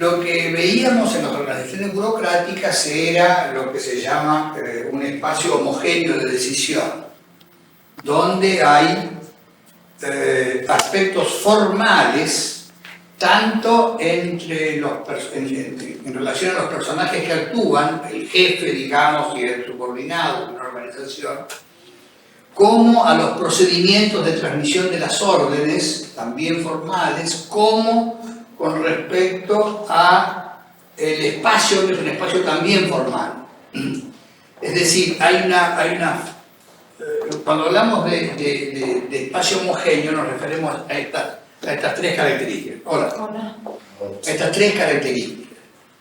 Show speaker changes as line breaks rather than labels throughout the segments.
Lo que veíamos en las organizaciones burocráticas era lo que se llama un espacio homogéneo de decisión, donde hay aspectos formales, tanto en relación a los personajes que actúan, el jefe, digamos, y el subordinado de una organización, como a los procedimientos de transmisión de las órdenes, también formales, como con respecto a el espacio, que es un espacio también formal. Es decir, cuando hablamos de espacio homogéneo nos referimos a estas tres características. Hola. A estas tres características.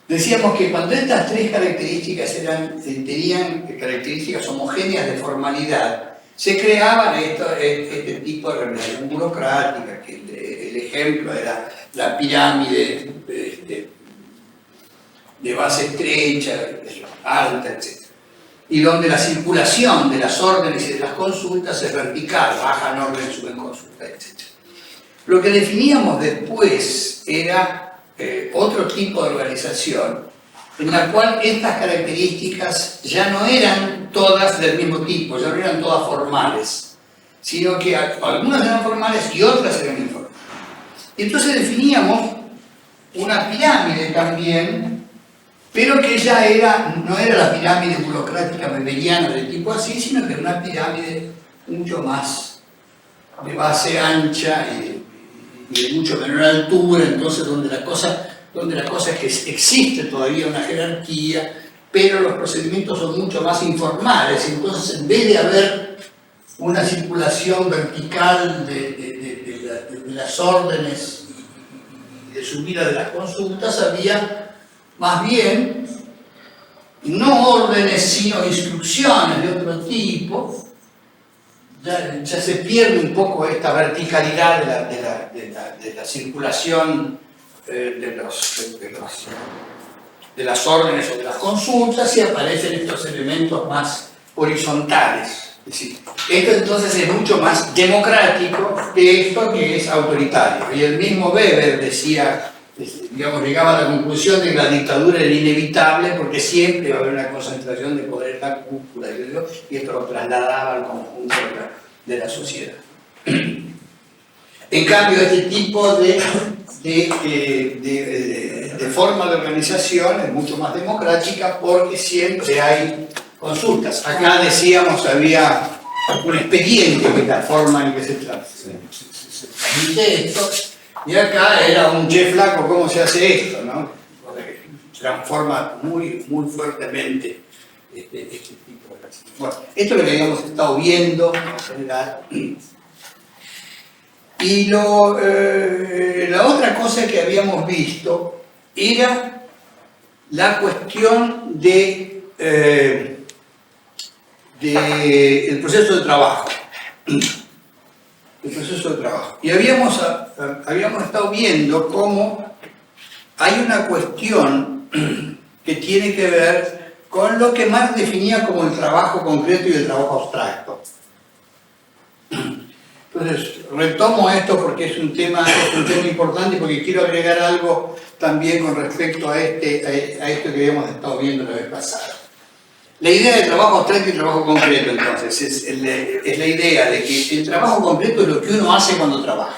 Decíamos que cuando estas tres características tenían características homogéneas de formalidad, se creaban este tipo de organización burocrática, que el ejemplo era la pirámide de base estrecha, alta, etc. Y donde la circulación de las órdenes y de las consultas es vertical, bajan órdenes, suben consultas, etc. Lo que definíamos después era otro tipo de organización en la cual estas características ya no eran todas del mismo tipo, ya no eran todas formales, sino que algunas eran formales y otras eran informales. Y entonces definíamos una pirámide también, pero que ya no era la pirámide burocrática weberiana de tipo así, sino que era una pirámide mucho más de base ancha y de mucho menor altura, entonces donde la cosa es que existe todavía una jerarquía, pero los procedimientos son mucho más informales. Entonces, en vez de haber una circulación vertical de las órdenes y de subida de las consultas, había más bien no órdenes, sino instrucciones de otro tipo. Ya se pierde un poco esta verticalidad de la circulación de las órdenes o de las consultas, y aparecen estos elementos más horizontales. Es decir, esto entonces es mucho más democrático que esto que es autoritario. Y el mismo Weber decía, digamos, llegaba a la conclusión de que la dictadura era inevitable porque siempre va a haber una concentración de poder en la cúpula, y esto lo trasladaba al conjunto de la sociedad. En cambio, este tipo de forma de organización es mucho más democrática porque siempre hay consultas. Acá decíamos había un expediente, que es la forma en que se transmite esto, y acá era un che flaco, ¿cómo se hace esto? ¿No? Porque transforma muy fuertemente este tipo de cosas. Bueno, esto es lo que habíamos estado viendo en general. Y la otra cosa que habíamos visto era la cuestión del proceso de trabajo. El proceso de trabajo. Y habíamos estado viendo cómo hay una cuestión que tiene que ver con lo que Marx definía como el trabajo concreto y el trabajo abstracto. Entonces, retomo esto porque es un tema importante, porque quiero agregar algo también con respecto a esto que habíamos estado viendo la vez pasada. La idea de trabajo abstracto y trabajo concreto, entonces, es la idea de que el trabajo concreto es lo que uno hace cuando trabaja.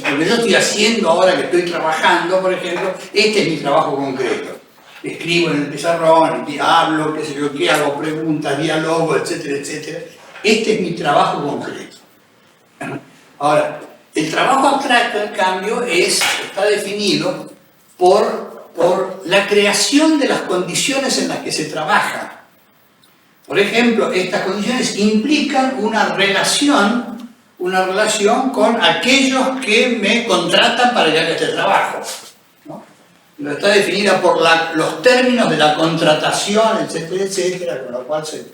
Lo que yo estoy haciendo ahora que estoy trabajando, por ejemplo, este es mi trabajo concreto. Escribo en el pizarrón, hablo, qué sé yo, qué hago, preguntas, diálogo, etcétera, etcétera. Este es mi trabajo concreto. Ahora, el trabajo abstracto, en cambio, está definido por la creación de las condiciones en las que se trabaja. Por ejemplo, estas condiciones implican una relación con aquellos que me contratan para que haga este trabajo, ¿no? Está definida por los términos de la contratación, etcétera, etcétera, con lo cual se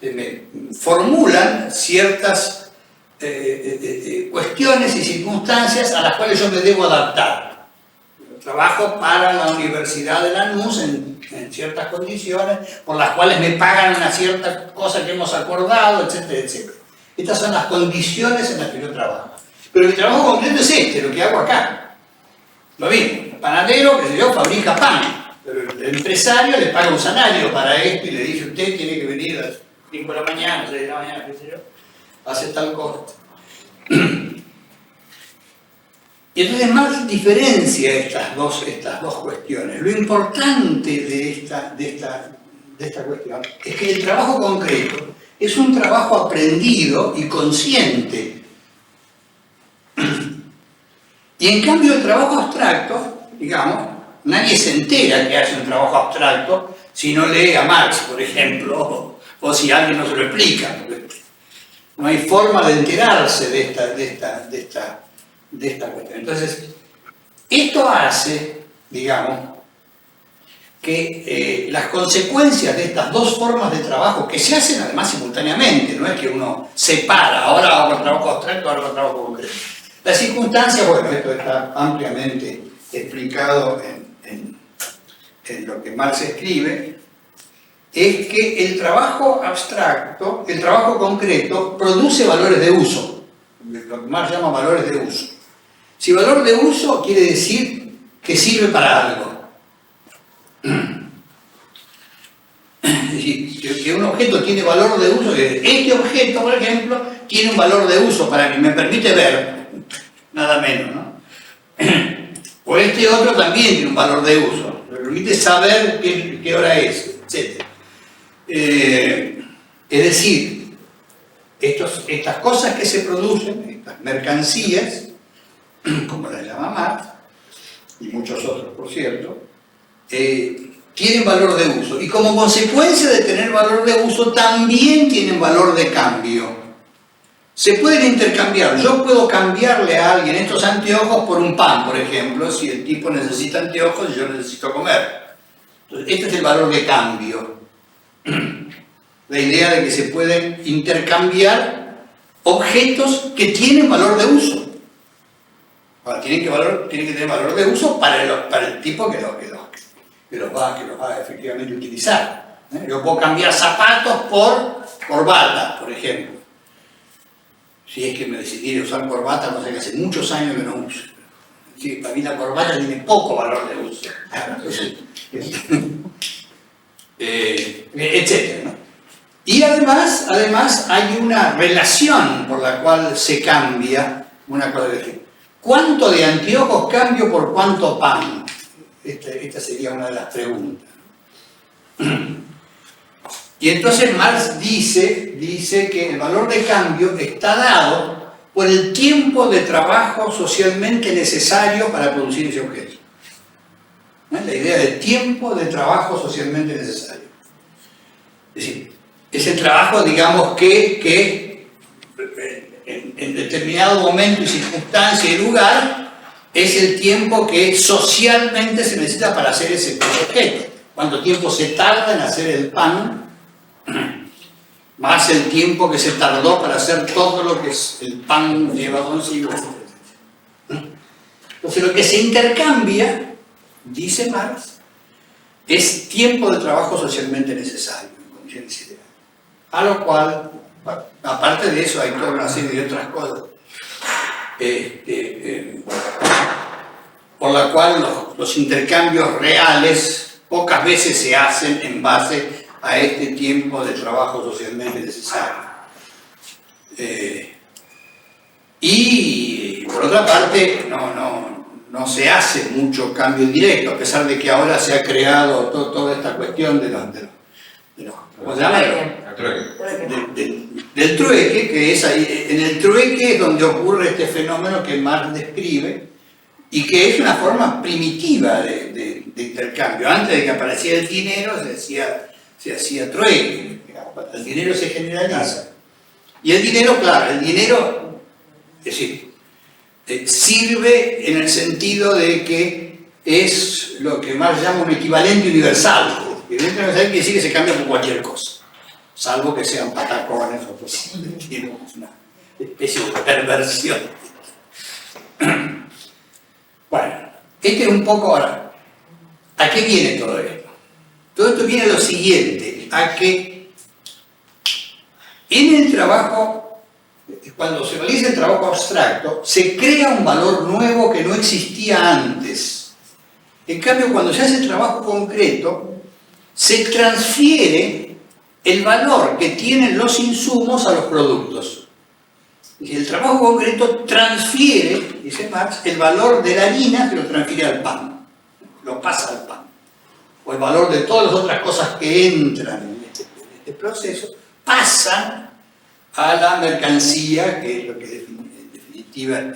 me formulan ciertas cuestiones y circunstancias a las cuales yo me debo adaptar. Trabajo para la Universidad de Lanús en ciertas condiciones, por las cuales me pagan una cierta cosa que hemos acordado, etcétera, etcétera. Estas son las condiciones en las que yo trabajo. Pero mi trabajo concreto es lo que hago acá. Lo mismo, el panadero, que sé yo, fabrica pan. Pero el empresario le paga un salario para esto y le dice, usted tiene que venir a las 5 de la mañana, 6 de la mañana, qué sé yo, hace tal cosa. Y entonces Marx diferencia estas dos cuestiones. Lo importante de esta cuestión es que el trabajo concreto es un trabajo aprendido y consciente. Y en cambio el trabajo abstracto, digamos, nadie se entera que hace un trabajo abstracto si no lee a Marx, por ejemplo, o si alguien no se lo explica. No hay forma de enterarse de esta cuestión. Entonces, esto hace, digamos, que las consecuencias de estas dos formas de trabajo, que se hacen además simultáneamente, no es que uno separa, ahora hago trabajo abstracto, ahora hago trabajo concreto. Las circunstancias, bueno, esto está ampliamente explicado en lo que Marx escribe, es que el trabajo abstracto, el trabajo concreto, produce valores de uso, lo que Marx llama valores de uso. Si valor de uso quiere decir que sirve para algo. Es decir, que un objeto tiene valor de uso, este objeto, por ejemplo, tiene un valor de uso para mí, me permite ver, nada menos, ¿no? O este otro también tiene un valor de uso, me permite saber qué hora es, etc. Es decir, estas cosas que se producen, estas mercancías, como las llama Marx, y muchos otros, por cierto, tienen valor de uso. Y como consecuencia de tener valor de uso, también tienen valor de cambio. Se pueden intercambiar. Yo puedo cambiarle a alguien estos anteojos por un pan, por ejemplo, si el tipo necesita anteojos y yo necesito comer. Entonces, este es el valor de cambio. La idea de que se pueden intercambiar objetos que tienen valor de uso. Ahora, tienen que tener valor de uso para el tipo que los va a efectivamente utilizar. Yo puedo cambiar zapatos por corbata, por ejemplo. Si es que me decidiera usar corbata, cosa que hace muchos años que no uso. Sí, para mí la corbata tiene poco valor de uso. Etcétera, ¿no? Y además hay una relación por la cual se cambia una cosa de ¿cuánto de anteojos cambio por cuánto pan? Esta sería una de las preguntas. Y entonces Marx dice que el valor de cambio está dado por el tiempo de trabajo socialmente necesario para producir ese objeto. La idea del tiempo de trabajo socialmente necesario. Es decir, es el trabajo, digamos, que en determinado momento y circunstancia y lugar es el tiempo que socialmente se necesita para hacer ese objeto. Cuánto tiempo se tarda en hacer el pan, más el tiempo que se tardó para hacer todo lo que el pan lleva consigo. Entonces lo que se intercambia, dice Marx, es tiempo de trabajo socialmente necesario, en conciencia ideal. A lo cual, aparte de eso, hay toda una serie de otras cosas, por la cual los intercambios reales pocas veces se hacen en base a este tiempo de trabajo socialmente necesario. Y por otra parte, no se hace mucho cambio indirecto, a pesar de que ahora se ha creado toda esta cuestión de los ¿cómo se llama? Del trueque, que es ahí, en el trueque es donde ocurre este fenómeno que Marx describe y que es una forma primitiva de intercambio. Antes de que apareciera el dinero se hacía trueque, el dinero se generaliza. Y el dinero, claro, es decir, sirve en el sentido de que es lo que Marx llama un equivalente universal. El equivalente universal quiere decir que se cambia por cualquier cosa, salvo que sean patacones o cosas. Una especie de perversión. Bueno, este es un poco ahora. ¿A qué viene todo esto? Todo esto viene a lo siguiente, a que en el trabajo, cuando se realiza el trabajo abstracto, se crea un valor nuevo que no existía antes. En cambio, cuando se hace el trabajo concreto, se transfiere el valor que tienen los insumos a los productos. Y el trabajo concreto transfiere, dice Marx, el valor de la harina que lo transfiere al pan, lo pasa al pan. O el valor de todas las otras cosas que entran en este proceso, pasan a la mercancía, que es lo que en definitiva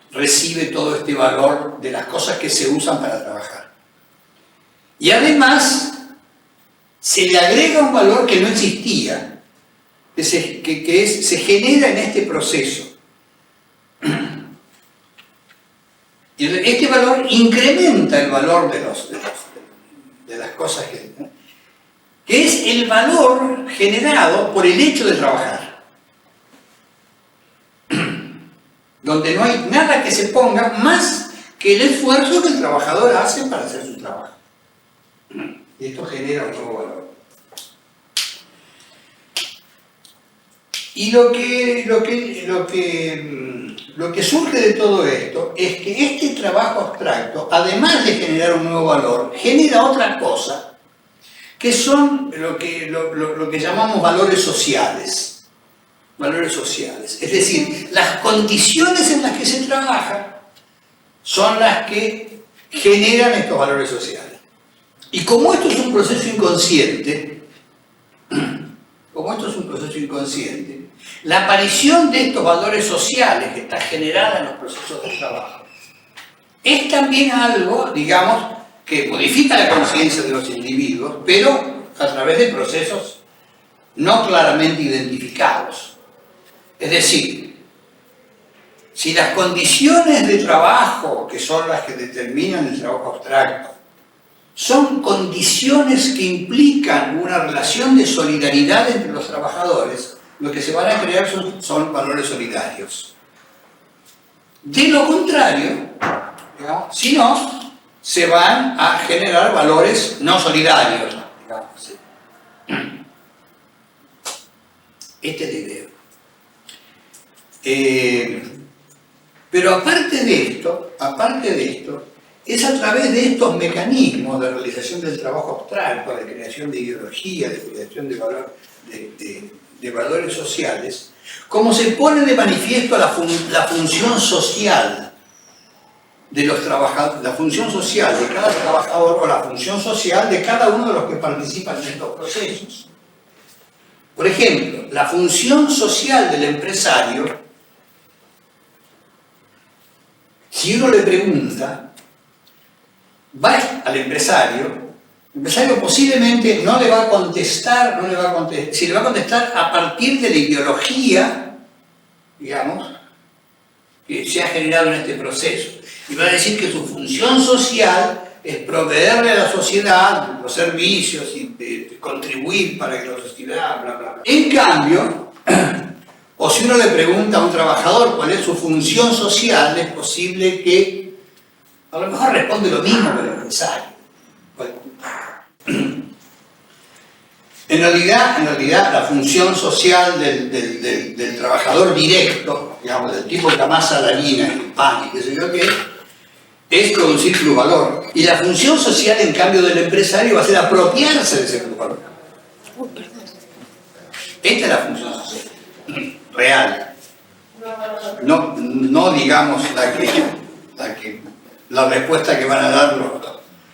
recibe todo este valor de las cosas que se usan para trabajar. Y además, se le agrega un valor que no existía, que se genera en este proceso. Y este valor incrementa el valor de las cosas que es el valor generado por el hecho de trabajar. Donde no hay nada que se ponga más que el esfuerzo que el trabajador hace para hacer su trabajo. Y esto genera un nuevo valor. Y lo que surge de todo esto es que este trabajo abstracto, además de generar un nuevo valor, genera otra cosa, que son lo que llamamos valores sociales. Valores sociales. Es decir, las condiciones en las que se trabaja son las que generan estos valores sociales. Y como esto es un proceso inconsciente, la aparición de estos valores sociales que está generada en los procesos de trabajo es también algo, digamos, que modifica la conciencia de los individuos, pero a través de procesos no claramente identificados. Es decir, si las condiciones de trabajo, que son las que determinan el trabajo abstracto, son condiciones que implican una relación de solidaridad entre los trabajadores, lo que se van a crear son valores solidarios. De lo contrario, digamos, si no, se van a generar valores no solidarios, digamos así. Esta es la idea. Pero aparte de esto, es a través de estos mecanismos de realización del trabajo abstracto, de creación de ideología, de creación de valores sociales, como se pone de manifiesto la función social de los trabajadores, la función social de cada trabajador o la función social de cada uno de los que participan en estos procesos. Por ejemplo, la función social del empresario, si uno le pregunta, va al empresario, el empresario posiblemente no le va a contestar, si le va a contestar a partir de la ideología, digamos, que se ha generado en este proceso. Y va a decir que su función social es proveerle a la sociedad los servicios y contribuir para que la sociedad, bla, bla, bla. En cambio, o si uno le pregunta a un trabajador cuál es su función social, es posible que a lo mejor responde lo mismo que el empresario. En realidad, la función social del trabajador directo, digamos, del tipo que amasa la harina, el pan y qué sé yo qué, es producir plusvalor. Y la función social, en cambio, del empresario va a ser apropiarse de ese plusvalor. Esta es la función social real. No digamos la respuesta que van a dar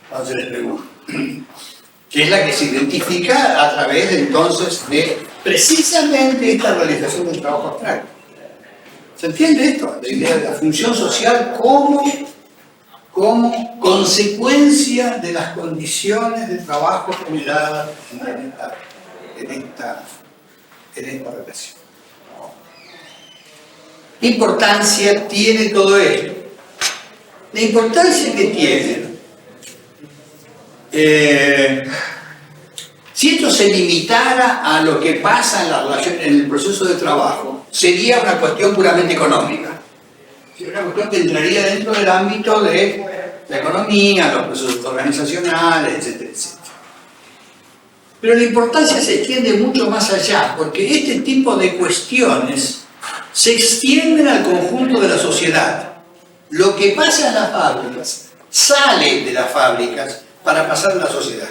cuando se les pregunta, que es la que se identifica a través entonces de precisamente esta realización del trabajo abstracto. ¿Se entiende esto? La idea de la función social como consecuencia de las condiciones de trabajo generadas en esta relación. ¿Qué importancia tiene todo esto? La importancia que tiene, si esto se limitara a lo que pasa en la relación, en el proceso de trabajo, sería una cuestión puramente económica. Sería una cuestión que entraría dentro del ámbito de la economía, los procesos organizacionales, etcétera, etcétera. Pero la importancia se extiende mucho más allá, porque este tipo de cuestiones se extienden al conjunto de la sociedad. Lo que pasa en las fábricas sale de las fábricas para pasar a la sociedad.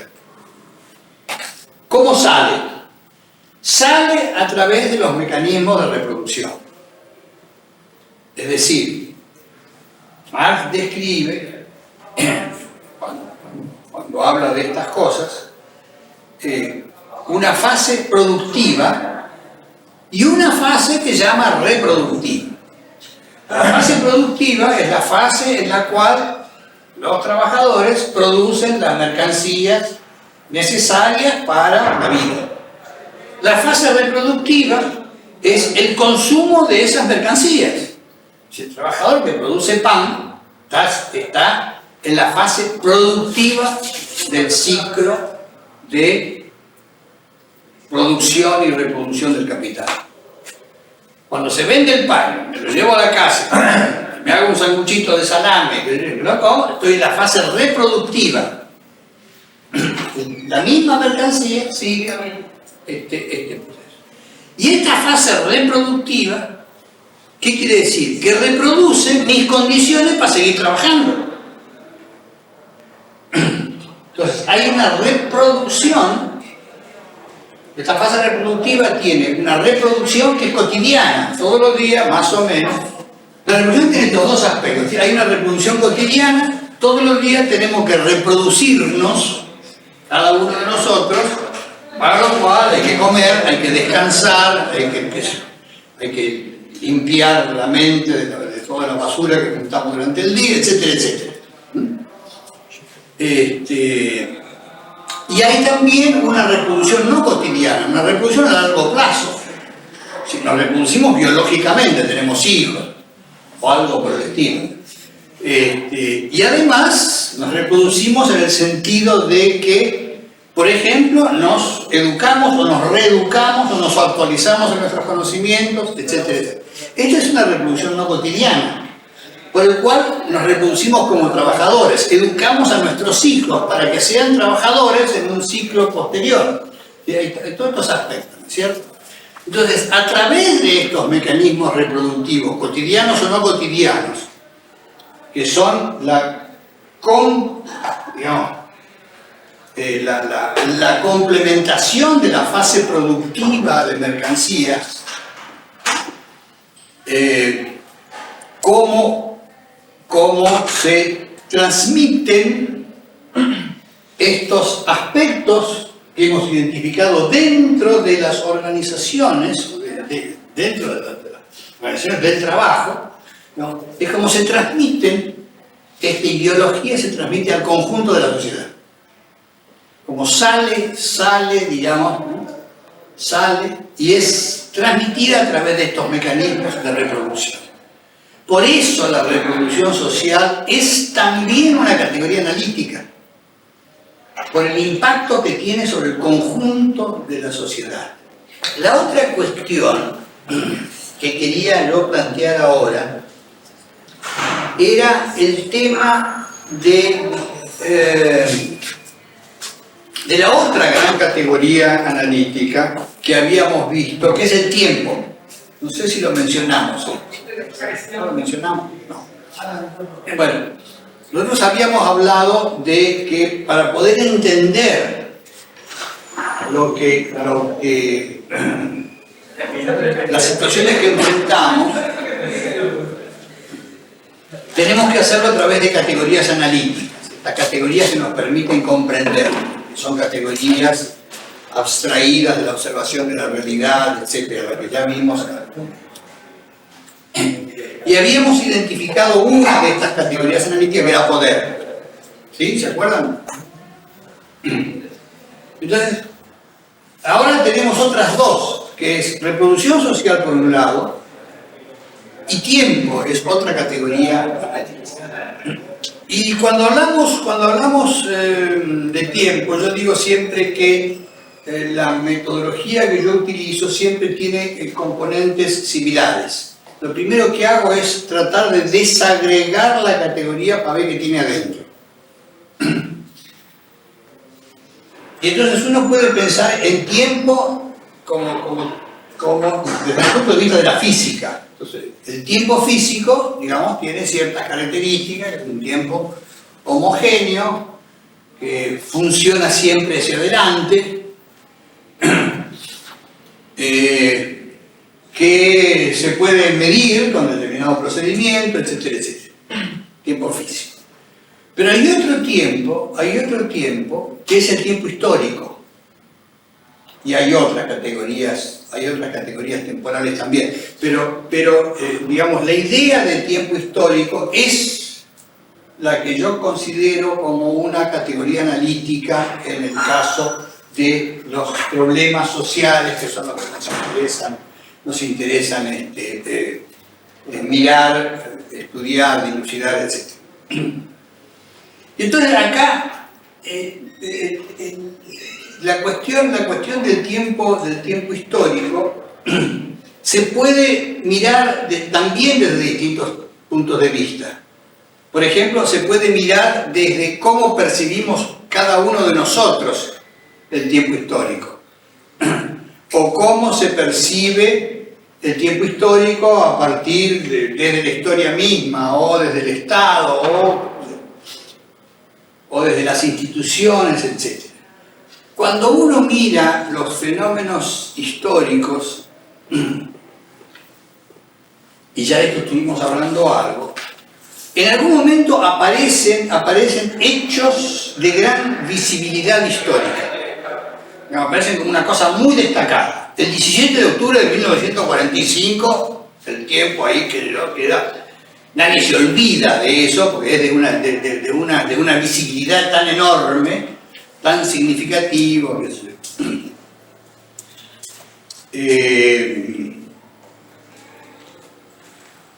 ¿Cómo sale? Sale a través de los mecanismos de reproducción. Es decir, Marx describe, cuando habla de estas cosas, una fase productiva y una fase que llama reproductiva. La fase productiva es la fase en la cual los trabajadores producen las mercancías necesarias para la vida. La fase reproductiva es el consumo de esas mercancías. Si el trabajador que produce pan está en la fase productiva del ciclo de producción y reproducción del capital. Cuando se vende el pan, me lo llevo a la casa, me hago un sanguchito de salame, estoy en la fase reproductiva. La misma mercancía sigue este proceso. Y esta fase reproductiva, ¿qué quiere decir? Que reproduce mis condiciones para seguir trabajando. Entonces, hay una reproducción. Esta fase reproductiva tiene una reproducción que es cotidiana, todos los días, más o menos. La reproducción tiene estos dos aspectos. Es decir, hay una reproducción cotidiana, todos los días tenemos que reproducirnos, cada uno de nosotros, para lo cual hay que comer, hay que descansar, hay que limpiar la mente de toda la basura que juntamos durante el día, etcétera, etcétera. Y hay también una reproducción no cotidiana, una reproducción a largo plazo. Si nos reproducimos biológicamente, tenemos hijos o algo por el estilo. Y además nos reproducimos en el sentido de que, por ejemplo, nos educamos o nos reeducamos o nos actualizamos en nuestros conocimientos, etcétera, etcétera. Esta es una reproducción no cotidiana, por el cual nos reproducimos como trabajadores, educamos a nuestros hijos para que sean trabajadores en un ciclo posterior. Hay todos estos aspectos, ¿no es cierto? Entonces, a través de estos mecanismos reproductivos, cotidianos o no cotidianos, que son la complementación de la fase productiva de mercancías, cómo se transmiten estos aspectos que hemos identificado dentro de las organizaciones, dentro de las organizaciones del trabajo, ¿no? Es como se transmiten, esta ideología se transmite al conjunto de la sociedad. Como sale, digamos, ¿no? Sale y es transmitida a través de estos mecanismos de reproducción. Por eso la reproducción social es también una categoría analítica, por el impacto que tiene sobre el conjunto de la sociedad. La otra cuestión que quería yo plantear ahora era el tema de la otra gran categoría analítica que habíamos visto, que es el tiempo. No sé si lo mencionamos. ¿No lo mencionamos? No. Bueno, nosotros habíamos hablado de que para poder entender las situaciones que enfrentamos, tenemos que hacerlo a través de categorías analíticas. Las categorías que nos permiten comprender, son categorías abstraídas de la observación de la realidad, etcétera, lo que ya vimos. Y habíamos identificado una de estas categorías analíticas que era poder. ¿Sí? ¿Se acuerdan? Entonces, ahora tenemos otras dos, que es reproducción social por un lado y tiempo es otra categoría analítica. Y cuando hablamos de tiempo, yo digo siempre que la metodología que yo utilizo siempre tiene componentes similares. Lo primero que hago es tratar de desagregar la categoría para ver qué tiene adentro. Y entonces uno puede pensar en tiempo como desde el punto de vista de la física. Entonces, el tiempo físico, digamos, tiene ciertas características, es un tiempo homogéneo, que funciona siempre hacia adelante, que se puede medir con determinado procedimiento, etcétera, etcétera. Tiempo físico. Pero hay otro tiempo que es el tiempo histórico. Y hay otras categorías temporales también. Pero digamos, la idea del tiempo histórico es la que yo considero como una categoría analítica en el caso de los problemas sociales, que son los que nos interesan mirar, estudiar, dilucidar, etc. Y entonces acá la cuestión del tiempo histórico se puede mirar también desde distintos puntos de vista. Por ejemplo, se puede mirar desde cómo percibimos cada uno de nosotros el tiempo histórico, o cómo se percibe el tiempo histórico a partir desde la historia misma, o desde el Estado, o desde las instituciones, etc. Cuando uno mira los fenómenos históricos, y ya de esto estuvimos hablando algo, en algún momento aparecen hechos de gran visibilidad histórica. Aparecen como una cosa muy destacada. El 17 de octubre de 1945, el tiempo ahí que queda, nadie se olvida de eso, porque es de una visibilidad tan enorme, tan significativo.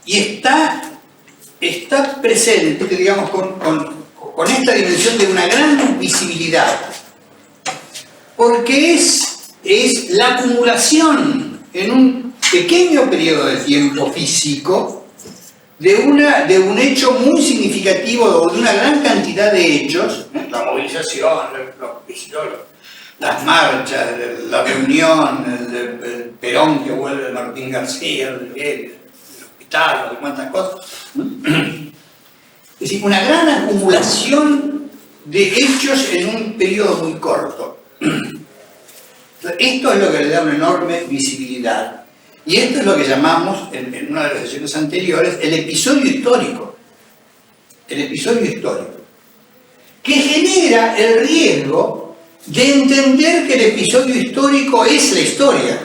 Y está presente, digamos, con esta dimensión de una gran visibilidad, porque es la acumulación en un pequeño periodo de tiempo físico de un hecho muy significativo, o de una gran cantidad de hechos, la movilización, las marchas, la reunión, el Perón que vuelve de Martín García, el hospital, de cuántas cosas. Es decir, una gran acumulación de hechos en un periodo muy corto. Esto es lo que le da una enorme visibilidad. Y esto es lo que llamamos, en una de las sesiones anteriores, el episodio histórico. El episodio histórico. Que genera el riesgo de entender que el episodio histórico es la historia.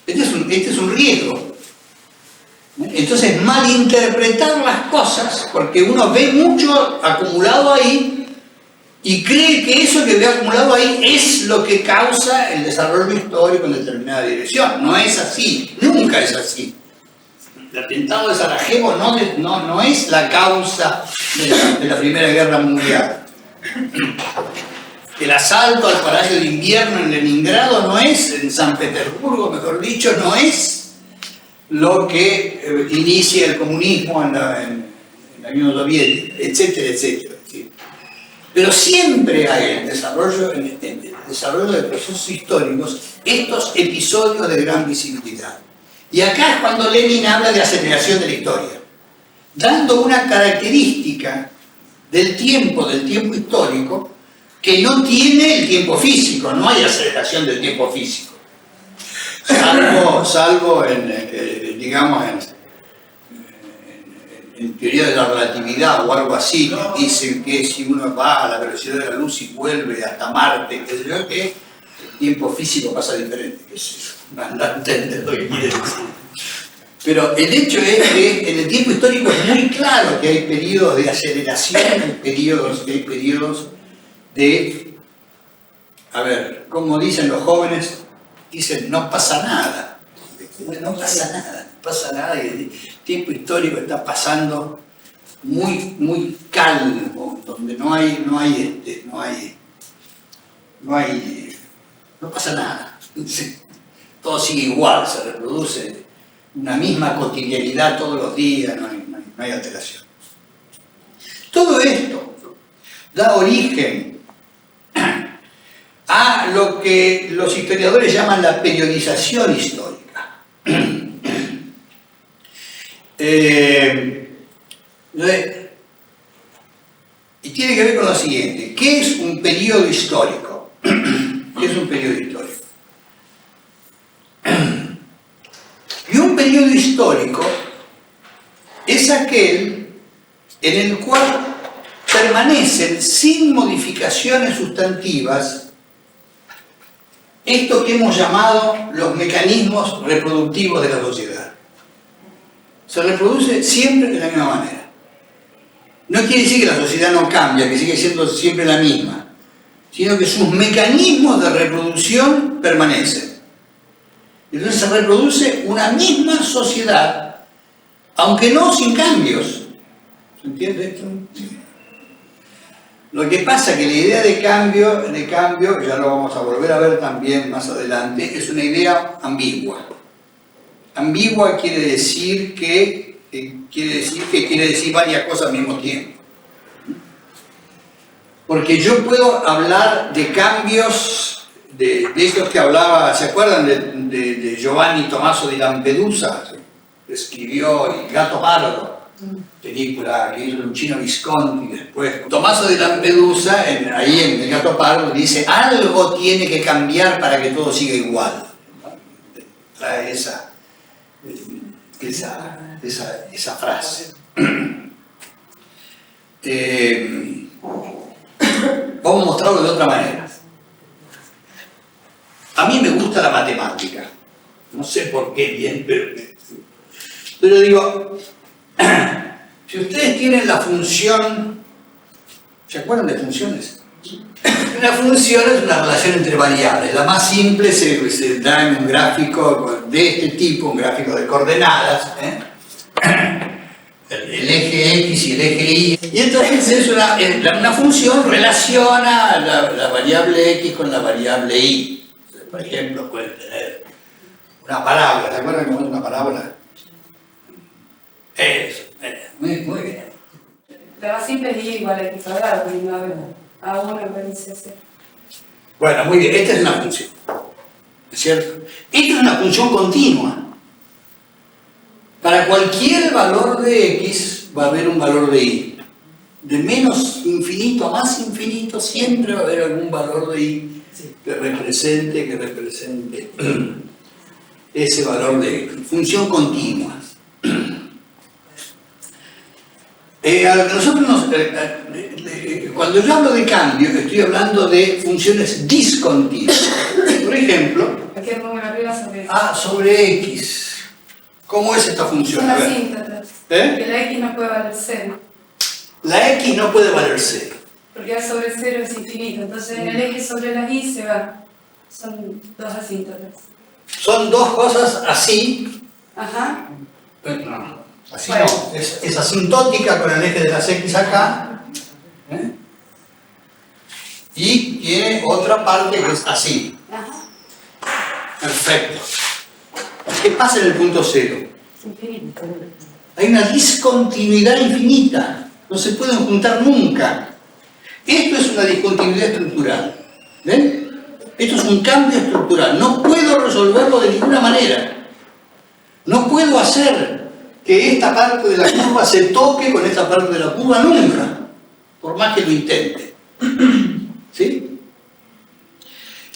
Este es un riesgo. Entonces, malinterpretar las cosas, porque uno ve mucho acumulado ahí y cree que eso que ve acumulado ahí es lo que causa el desarrollo histórico en determinada dirección. No es así, nunca es así. El atentado de Sarajevo no es la causa de la Primera Guerra Mundial. El asalto al Palacio de Invierno en Leningrado no es, en San Petersburgo, mejor dicho, no es lo que inicia el comunismo en la Unión Soviética, etcétera, etcétera. ¿Sí? Pero siempre hay en el desarrollo de procesos históricos estos episodios de gran visibilidad. Y acá es cuando Lenin habla de aceleración de la historia, dando una característica del tiempo histórico que no tiene el tiempo físico. No hay aceleración del tiempo físico. Salvo digamos, en teoría de la relatividad o algo así, que dicen que si uno va a la velocidad de la luz y vuelve hasta Marte, qué sé yo, que el tiempo físico pasa diferente. No entiendo lo que quiere decir. Pero el hecho es que en el tiempo histórico es muy claro que hay periodos de aceleración, hay periodos de, a ver, como dicen los jóvenes, dicen no pasa nada. No pasa nada, y el tiempo histórico está pasando muy calmo, donde no pasa nada. Todo sigue igual, se reproduce una misma cotidianidad todos los días, no hay alteración. Todo esto da origen a lo que los historiadores llaman la periodización histórica. Y tiene que ver con lo siguiente. ¿Qué es un periodo histórico? ¿Qué es un periodo histórico? Y un periodo histórico es aquel en el cual permanecen sin modificaciones sustantivas esto que hemos llamado los mecanismos reproductivos de la sociedad. Se reproduce siempre de la misma manera. No quiere decir que la sociedad no cambia, que sigue siendo siempre la misma, sino que sus mecanismos de reproducción permanecen. Entonces se reproduce una misma sociedad, aunque no sin cambios. ¿Se entiende esto? Lo que pasa es que la idea de cambio, ya lo vamos a volver a ver también más adelante, es una idea ambigua. Ambigua quiere decir que quiere decir varias cosas al mismo tiempo. Porque yo puedo hablar de cambios de estos que hablaba, ¿se acuerdan de Giovanni Tommaso di Lampedusa? Escribió El gato pardo, película que hizo Luchino Visconti después. Tommaso di Lampedusa, ahí en El gato pardo, dice: algo tiene que cambiar para que todo siga igual. Trae esa frase. Vamos a mostrarlo de otra manera. A mí me gusta la matemática. No sé por qué bien, pero digo, si ustedes tienen la función, ¿se acuerdan de funciones? Una función es una relación entre variables. La más simple se da en un gráfico de este tipo, un gráfico de coordenadas, el eje X y el eje Y. Y entonces es una función relaciona la variable X con la variable Y. Por ejemplo, pueden tener una parábola. ¿Se acuerdan cómo es una parábola? Eso, muy bien.
La más simple es Y igual a X cuadrado, porque no hay A1 parece ser.
Bueno, muy bien, esta es una función, ¿es cierto? Esta es una función continua. Para cualquier valor de X va a haber un valor de Y. De menos infinito a más infinito siempre va a haber algún valor de Y que represente ese valor de X. Función continua. Cuando yo hablo de cambio, estoy hablando de funciones discontinuas. Por ejemplo,
Cualquier número arriba sobre X.
Sobre X. ¿Cómo es esta función?
Son asíntotas. Que la X no puede valer 0.
La X no puede valer 0.
Porque A sobre 0 es infinito. Entonces en el eje sobre las Y se va. Son dos asíntotas.
Son dos cosas así.
Ajá.
No, así bueno. No. Es asintótica con el eje de las X acá. Y tiene otra parte que es así.
Ajá.
Perfecto. ¿Qué pasa en el punto 0?
Infinito.
Hay una discontinuidad infinita. No se pueden juntar nunca. Esto es una discontinuidad estructural. ¿Ven? Esto es un cambio estructural. No puedo resolverlo de ninguna manera. No puedo hacer que esta parte de la curva se toque con esta parte de la curva nunca, por más que lo intente. ¿Sí?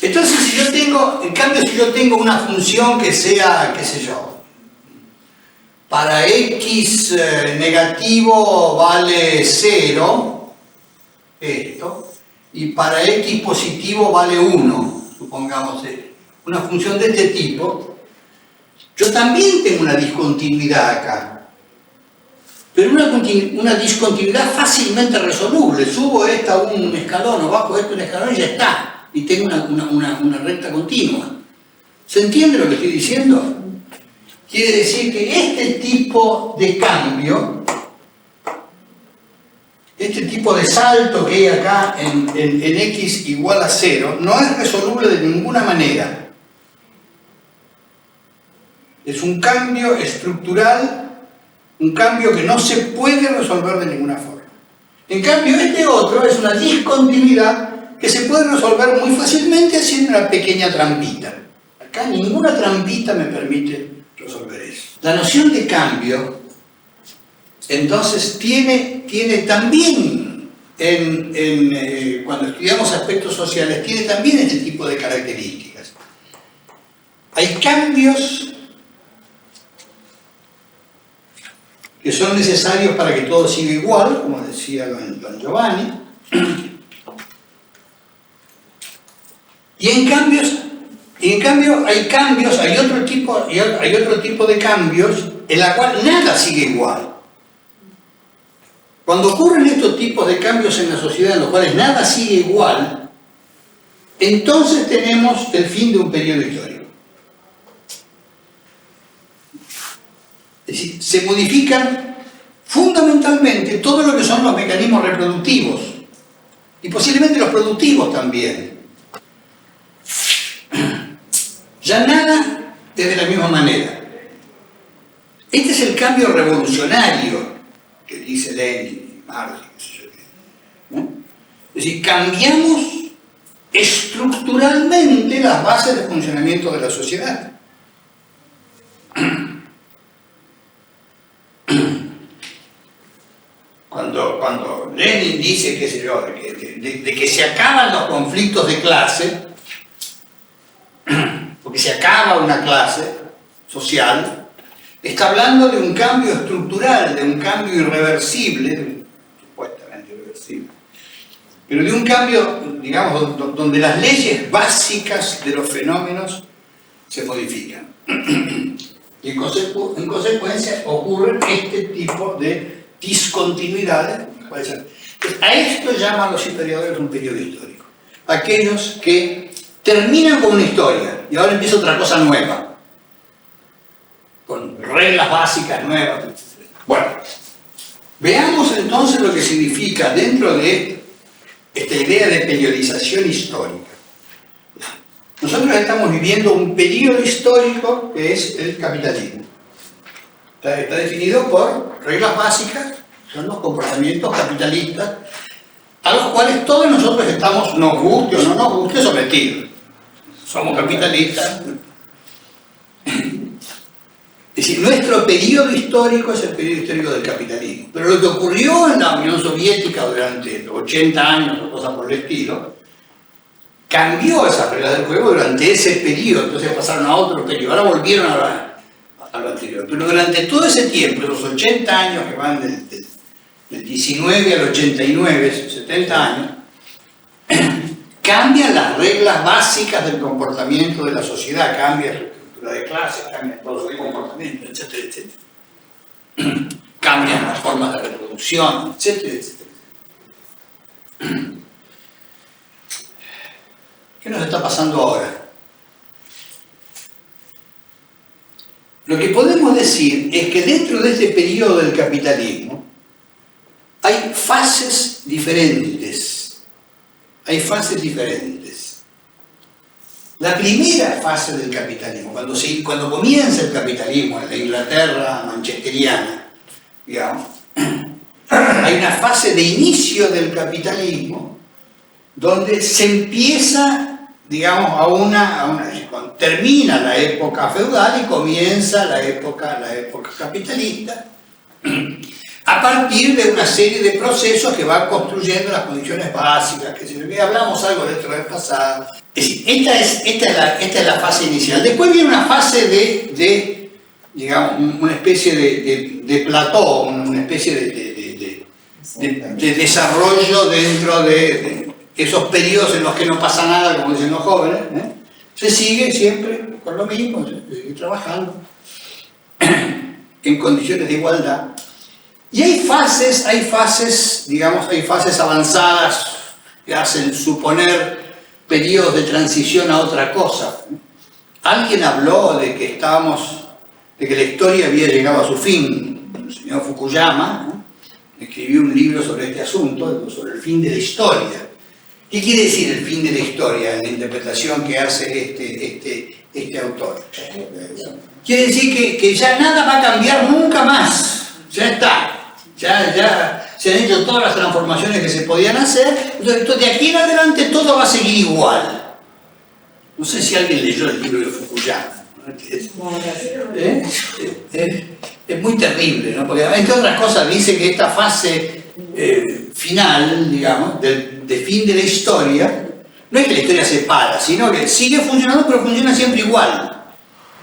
Entonces, en cambio, si yo tengo una función que sea, qué sé yo, para X negativo vale 0, esto, y para X positivo vale 1, supongamos, una función de este tipo, yo también tengo una discontinuidad acá, pero una discontinuidad fácilmente resoluble. Subo esta un escalón o bajo esto un escalón y ya está, y tengo una recta continua. ¿Se entiende lo que estoy diciendo? Quiere decir que este tipo de cambio, este tipo de salto que hay acá en X igual a 0, no es resoluble de ninguna manera. Es un cambio estructural, un cambio que no se puede resolver de ninguna forma. En cambio, este otro es una discontinuidad que se puede resolver muy fácilmente haciendo una pequeña trampita. Acá ninguna trampita me permite resolver eso. La noción de cambio, entonces, tiene también cuando estudiamos aspectos sociales, tiene también este tipo de características. Hay cambios que son necesarios para que todo siga igual, como decía don Giovanni, y en cambio hay otro tipo de cambios en la cual nada sigue igual. Cuando ocurren estos tipos de cambios en la sociedad en los cuales nada sigue igual, entonces tenemos el fin de un periodo histórico. Es decir, se modifican fundamentalmente todo lo que son los mecanismos reproductivos y posiblemente los productivos también. Ya nada es de la misma manera. Este es el cambio revolucionario que dice Lenin, Marx, ¿no? Es decir, cambiamos estructuralmente las bases de funcionamiento de la sociedad. Cuando Lenin dice, qué sé yo, de que se acaban los conflictos de clase, porque se acaba una clase social, está hablando de un cambio estructural, de un cambio irreversible, supuestamente irreversible, pero de un cambio, digamos, donde las leyes básicas de los fenómenos se modifican. Y en consecuencia ocurren este tipo de discontinuidades. A esto llaman los historiadores un periodo histórico. Aquellos que terminan con una historia y ahora empieza otra cosa nueva, con reglas básicas nuevas. Bueno, veamos entonces lo que significa dentro de esta idea de periodización histórica. Nosotros estamos viviendo un periodo histórico que es el capitalismo. Está definido por reglas básicas, son los comportamientos capitalistas, a los cuales todos nosotros estamos, nos guste o no nos guste, sometidos. Somos capitalistas. Es decir, nuestro periodo histórico es el periodo histórico del capitalismo. Pero lo que ocurrió en la Unión Soviética durante 80 años o cosas por el estilo, cambió esas reglas del juego durante ese periodo, entonces pasaron a otro periodo, ahora volvieron a lo anterior. Pero durante todo ese tiempo, esos 80 años que van del 19 al 89, 70 años, cambian las reglas básicas del comportamiento de la sociedad, cambia su estructura de clase, cambia todo su comportamiento, etcétera, etcétera. Cambian las formas de reproducción, etcétera, etcétera. ¿Qué nos está pasando ahora? Lo que podemos decir es que dentro de este periodo del capitalismo hay fases diferentes. Hay fases diferentes. La primera fase del capitalismo, cuando comienza el capitalismo en la Inglaterra manchesteriana, digamos, hay una fase de inicio del capitalismo donde se empieza, digamos, termina la época feudal y comienza la época capitalista, a partir de una serie de procesos que van construyendo las condiciones básicas, que hablamos algo de esto la vez pasada. Es decir, esta es la fase inicial. Después viene una fase de digamos, una especie de plató, una especie de desarrollo dentro de esos periodos en los que no pasa nada, como dicen los jóvenes, ¿eh? Se sigue siempre con lo mismo, se sigue trabajando en condiciones de igualdad. Y hay fases, digamos, hay fases avanzadas que hacen suponer periodos de transición a otra cosa. Alguien habló de que la historia había llegado a su fin. El señor Fukuyama, ¿no?, escribió un libro sobre este asunto, sobre el fin de la historia. ¿Qué quiere decir el fin de la historia en la interpretación que hace este autor? Quiere decir que ya nada va a cambiar nunca más. Ya está. Ya se han hecho todas las transformaciones que se podían hacer. Entonces, de aquí en adelante todo va a seguir igual. No sé si alguien leyó el libro de Fukuyama. Es muy terrible, ¿no? Porque entre otras cosas dice que esta fase final, digamos, de fin de la historia, no es que la historia se para, sino que sigue funcionando, pero funciona siempre igual.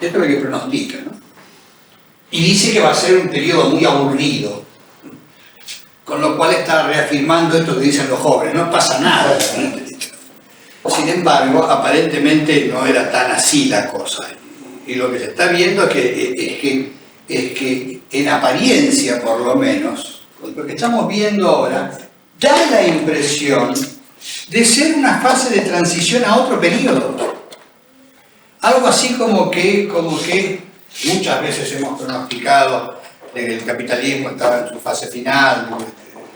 Esto es lo que pronostica, ¿no? Y dice que va a ser un periodo muy aburrido, con lo cual está reafirmando esto que dicen los jóvenes, no pasa nada. Sin embargo, aparentemente no era tan así la cosa. Y lo que se está viendo es que en apariencia, por lo menos, lo que estamos viendo ahora da la impresión de ser una fase de transición a otro periodo. Algo así como que muchas veces hemos pronosticado de que el capitalismo estaba en su fase final,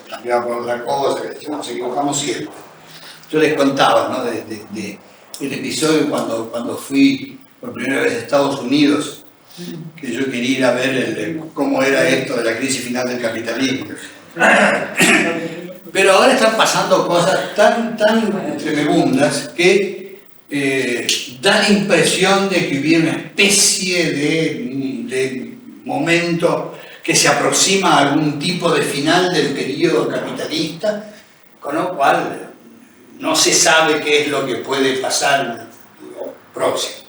cambiaba por otra cosa, que nos equivocamos siempre. Yo les contaba, ¿no? de el episodio cuando fui por primera vez a Estados Unidos, que yo quería ir a ver cómo era esto de la crisis final del capitalismo. Pero ahora están pasando cosas tan tremebundas que da la impresión de que hubiera una especie de momento que se aproxima a algún tipo de final del periodo capitalista, con lo cual no se sabe qué es lo que puede pasar próximo.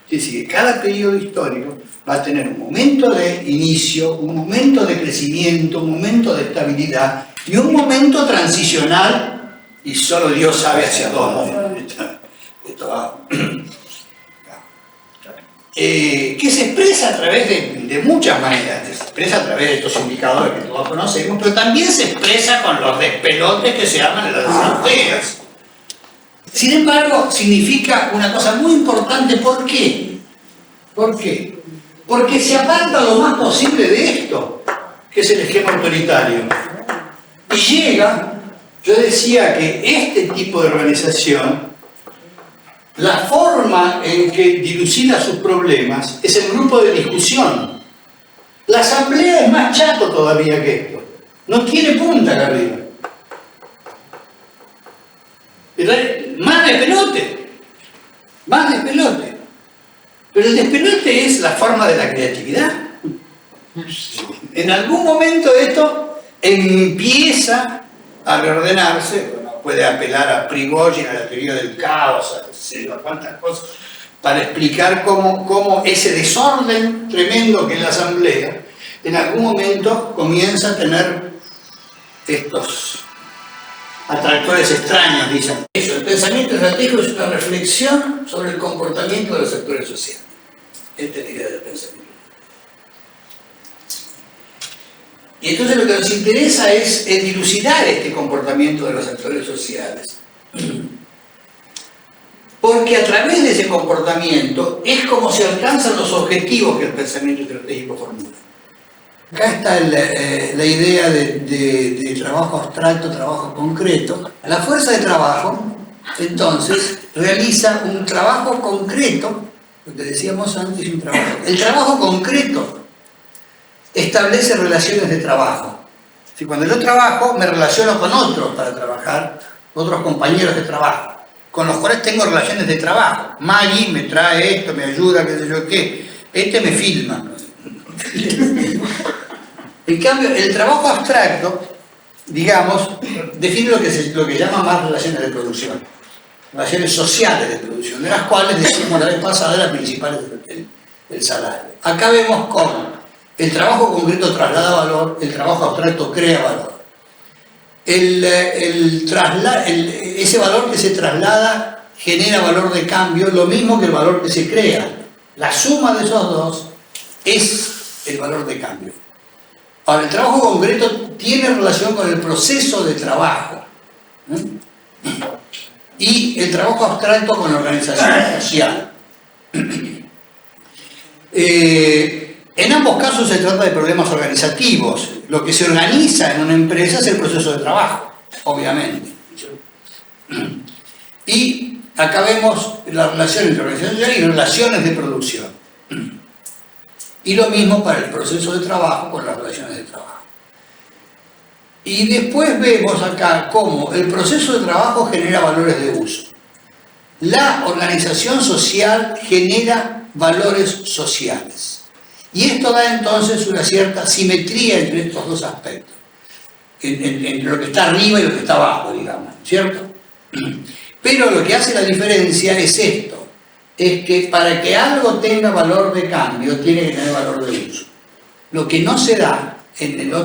Es decir, que cada periodo histórico va a tener un momento de inicio, un momento de crecimiento, un momento de estabilidad y un momento transicional, y solo Dios sabe hacia dónde. Esto va. Que se expresa a través de muchas maneras. Se expresa a través de estos indicadores que todos conocemos, pero también se expresa con los despelotes que se llaman las asambleas. Sin embargo, significa una cosa muy importante. ¿Por qué? ¿Por qué? Porque se aparta lo más posible de esto, que es el esquema autoritario. Y llega, yo decía que este tipo de organización, la forma en que dilucida sus problemas es el grupo de discusión. La asamblea es más chato todavía que esto. No tiene punta acá arriba. Más despelote. Más despelote. Pero el despelote es la forma de la creatividad. En algún momento esto empieza a reordenarse. Puede apelar a Prigozhin, a la teoría del caos, a cuántas cosas, para explicar cómo ese desorden tremendo que es la asamblea, en algún momento comienza a tener estos atractores extraños, dicen. Eso, el pensamiento estratégico es una reflexión sobre el comportamiento de los sectores sociales. Esta es la idea del pensamiento. Y entonces lo que nos interesa es dilucidar este comportamiento de los actores sociales. Porque a través de ese comportamiento es como se alcanzan los objetivos que el pensamiento estratégico formula. Acá está la idea de trabajo abstracto, trabajo concreto. La fuerza de trabajo, entonces, realiza un trabajo concreto, lo que decíamos antes, el trabajo concreto establece relaciones de trabajo. Si cuando yo trabajo me relaciono con otros para trabajar, otros compañeros de trabajo, con los cuales tengo relaciones de trabajo. Maggie me trae esto, me ayuda, qué sé yo qué. Este me filma. En cambio, el trabajo abstracto, digamos, define lo que llama más relaciones de producción. Relaciones sociales de producción, de las cuales decimos la vez pasada, la principal es el salario. Acá vemos cómo el trabajo concreto traslada valor, el trabajo abstracto crea valor. Ese valor que se traslada genera valor de cambio, lo mismo que el valor que se crea. La suma de esos dos es el valor de cambio. Ahora, el trabajo concreto tiene relación con el proceso de trabajo. Y el trabajo abstracto con la organización social. En ambos casos se trata de problemas organizativos. Lo que se organiza en una empresa es el proceso de trabajo, obviamente. Y acá vemos la relación entre organización social y relaciones de producción. Y lo mismo para el proceso de trabajo con las relaciones de trabajo. Y después vemos acá cómo el proceso de trabajo genera valores de uso. La organización social genera valores sociales. Y esto da entonces una cierta simetría entre estos dos aspectos. entre lo que está arriba y lo que está abajo, digamos, ¿cierto? Pero lo que hace la diferencia es esto, es que para que algo tenga valor de cambio, tiene que tener valor de uso. Lo que no se da en la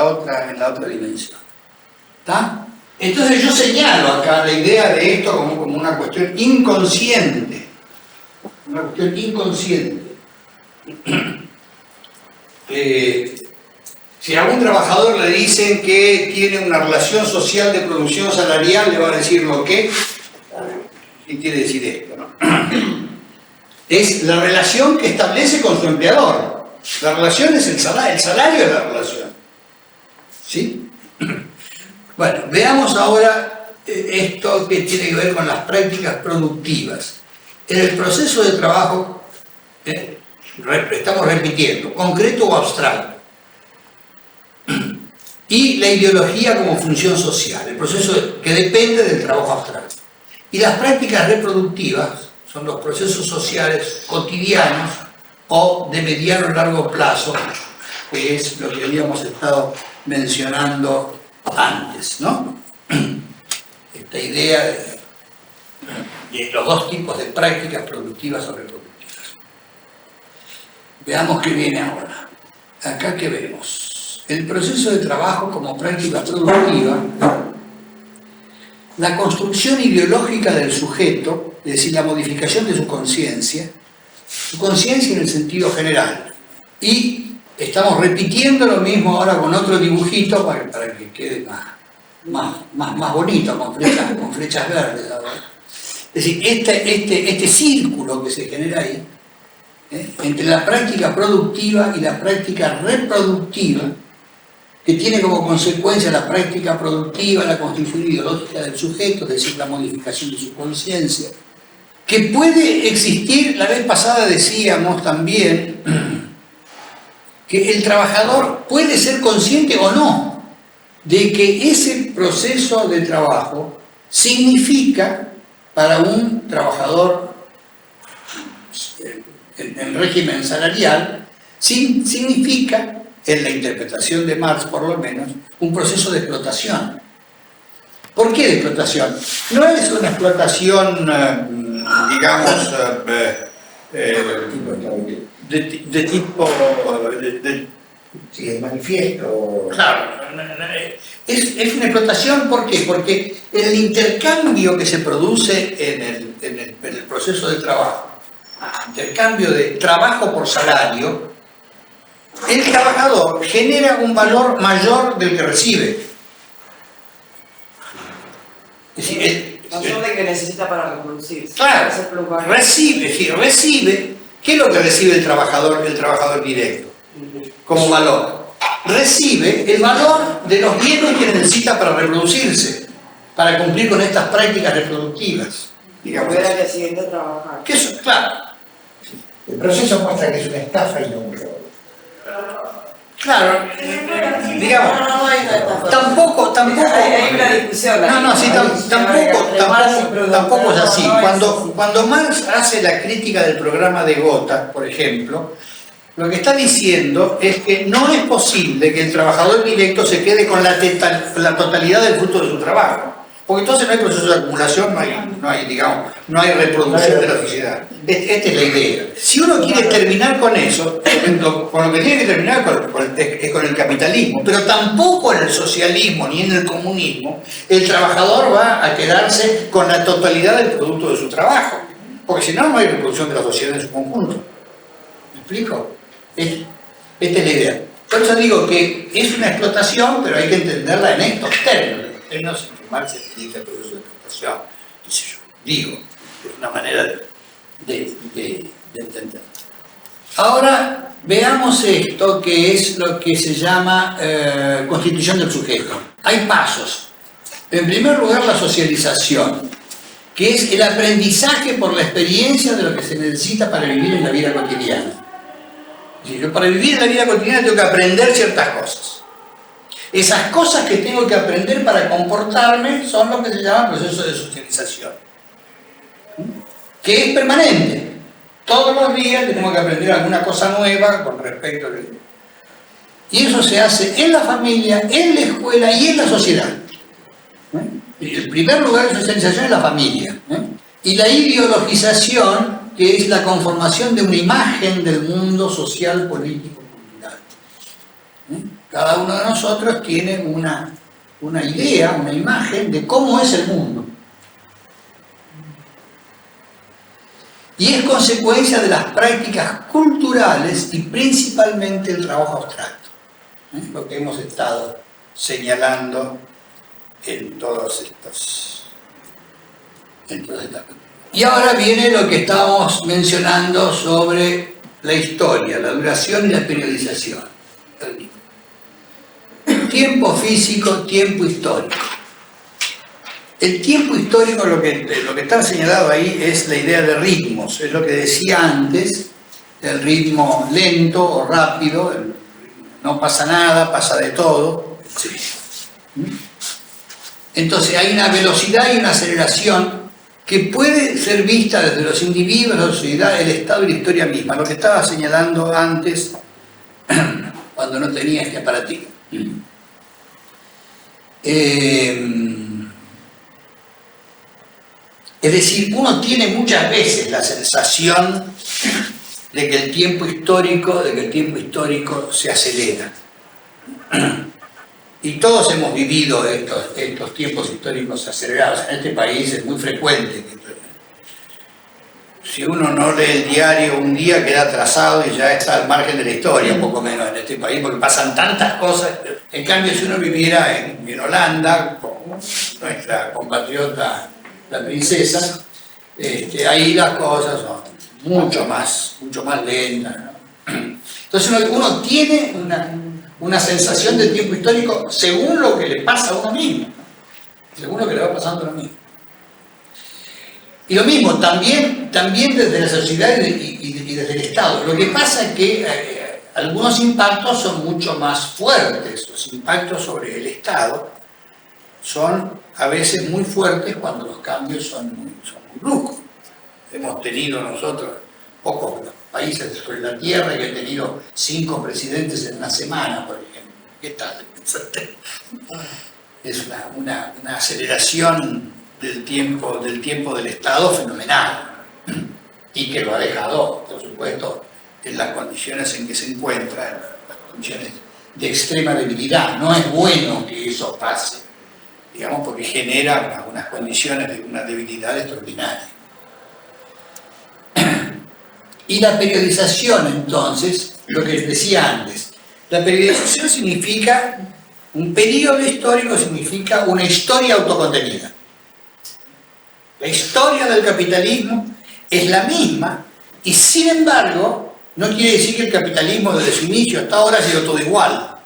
otra dimensión. ¿Está? Entonces yo señalo acá la idea de esto como una cuestión inconsciente. Una cuestión inconsciente. Si a un trabajador le dicen que tiene una relación social de producción salarial, le va a decir lo que. ¿Qué quiere decir esto? ¿No? Es la relación que establece con su empleador. La relación es el salario es la relación. ¿Sí? Bueno, veamos ahora esto que tiene que ver con las prácticas productivas. En el proceso de trabajo, estamos repitiendo, concreto o abstracto. Y la ideología como función social, el proceso que depende del trabajo abstracto. Y las prácticas reproductivas son los procesos sociales cotidianos o de mediano o largo plazo, que es lo que habíamos estado mencionando antes, ¿no? Esta idea de los dos tipos de prácticas productivas o reproductivas. Veamos qué viene ahora. Acá qué vemos. El proceso de trabajo como práctica productiva, la construcción ideológica del sujeto, es decir, la modificación de su conciencia en el sentido general. Y estamos repitiendo lo mismo ahora con otro dibujito para que quede más bonito, con flechas verdes ahora. Es decir, este círculo que se genera ahí, entre la práctica productiva y la práctica reproductiva, que tiene como consecuencia la práctica productiva, la constitución ideológica del sujeto, es decir, la modificación de su conciencia, que puede existir, la vez pasada decíamos también, que el trabajador puede ser consciente o no de que ese proceso de trabajo significa para un trabajador en régimen salarial, significa, en la interpretación de Marx por lo menos, un proceso de explotación. ¿Por qué de explotación? No es una explotación, digamos, de tipo...
Sí, el manifiesto.
Claro, es una explotación, ¿por qué? Porque el intercambio que se produce en el proceso de trabajo, intercambio de trabajo por salario, el trabajador genera un valor mayor del que recibe. Es decir,
mayor de que necesita para reproducirse.
Claro, recibe. ¿Qué es lo que recibe el trabajador directo? Como valor. Recibe el valor de los bienes que necesita para reproducirse, para cumplir con estas prácticas reproductivas. Digamos.
Volver al día siguiente a trabajar.
Que eso, claro.
El proceso muestra que es una estafa y no un robo.
Claro, digamos, tampoco.
Hay una discusión.
Tampoco es así. Cuando Marx hace la crítica del programa de Gotha, por ejemplo, lo que está diciendo es que no es posible que el trabajador directo se quede con la totalidad del fruto de su trabajo. Porque entonces no hay proceso de acumulación, no hay reproducción de la sociedad. Esta es la idea. Si uno quiere terminar con eso, con lo que tiene que terminar es con el capitalismo, pero tampoco en el socialismo ni en el comunismo, el trabajador va a quedarse con la totalidad del producto de su trabajo. Porque si no, no hay reproducción de la sociedad en su conjunto. ¿Me explico? Esta es la idea. Por eso digo que es una explotación, pero hay que entenderla en estos términos. Términos en que Marx explica el proceso de explotación. Qué sé yo, digo, es una manera de entender. Ahora veamos esto, que es lo que se llama constitución del sujeto. Hay pasos. En primer lugar, la socialización, que es el aprendizaje por la experiencia de lo que se necesita para vivir en la vida cotidiana. Yo para vivir en la vida cotidiana tengo que aprender ciertas cosas. Esas cosas que tengo que aprender para comportarme son lo que se llama proceso de socialización, que es permanente. Todos los días tenemos que aprender alguna cosa nueva con respecto a... Y eso se hace en la familia, en la escuela y en la sociedad. El primer lugar de socialización es la familia. Y la ideologización, que es la conformación de una imagen del mundo social, político, cultural. Cada uno de nosotros tiene una idea, una imagen de cómo es el mundo. Y es consecuencia de las prácticas culturales y principalmente el trabajo abstracto. Lo que hemos estado señalando en todos estos. Y ahora viene lo que estábamos mencionando sobre la historia, la duración y la periodización. Tiempo físico, tiempo histórico. El tiempo histórico, lo que está señalado ahí es la idea de ritmos, es lo que decía antes, el ritmo lento o rápido, no pasa nada, pasa de todo, etc. Entonces hay una velocidad y una aceleración que puede ser vista desde los individuos, la sociedad, el Estado y la historia misma, lo que estaba señalando antes cuando no tenía este aparatito. Es decir, uno tiene muchas veces la sensación de que el tiempo histórico se acelera. Y todos hemos vivido estos tiempos históricos acelerados. En este país es muy frecuente. Si uno no lee el diario un día queda atrasado y ya está al margen de la historia, un poco menos en este país, porque pasan tantas cosas. En cambio, si uno viviera en Holanda, como nuestra compatriota la princesa, ahí las cosas son mucho más lentas, ¿no? Entonces uno tiene una sensación de tiempo histórico según lo que le pasa a uno mismo, ¿no? Según lo que le va pasando a uno mismo. Y lo mismo, también desde la sociedad y desde el Estado. Lo que pasa es que algunos impactos son mucho más fuertes. Los impactos sobre el Estado son a veces muy fuertes cuando los cambios son muy bruscos. Hemos tenido nosotros, pocos países sobre la Tierra, que han tenido 5 presidentes en una semana, por ejemplo. ¿Qué tal? Es una aceleración del tiempo del Estado fenomenal, y que lo ha dejado, por supuesto, en las condiciones en que se encuentra, en las condiciones de extrema debilidad. No es bueno que eso pase, digamos, porque genera unas condiciones de una debilidad extraordinaria. Y la periodización, entonces, lo que les decía antes, la periodización significa, un periodo histórico significa una historia autocontenida. La historia del capitalismo es la misma y, sin embargo, no quiere decir que el capitalismo desde su inicio hasta ahora ha sido todo igual.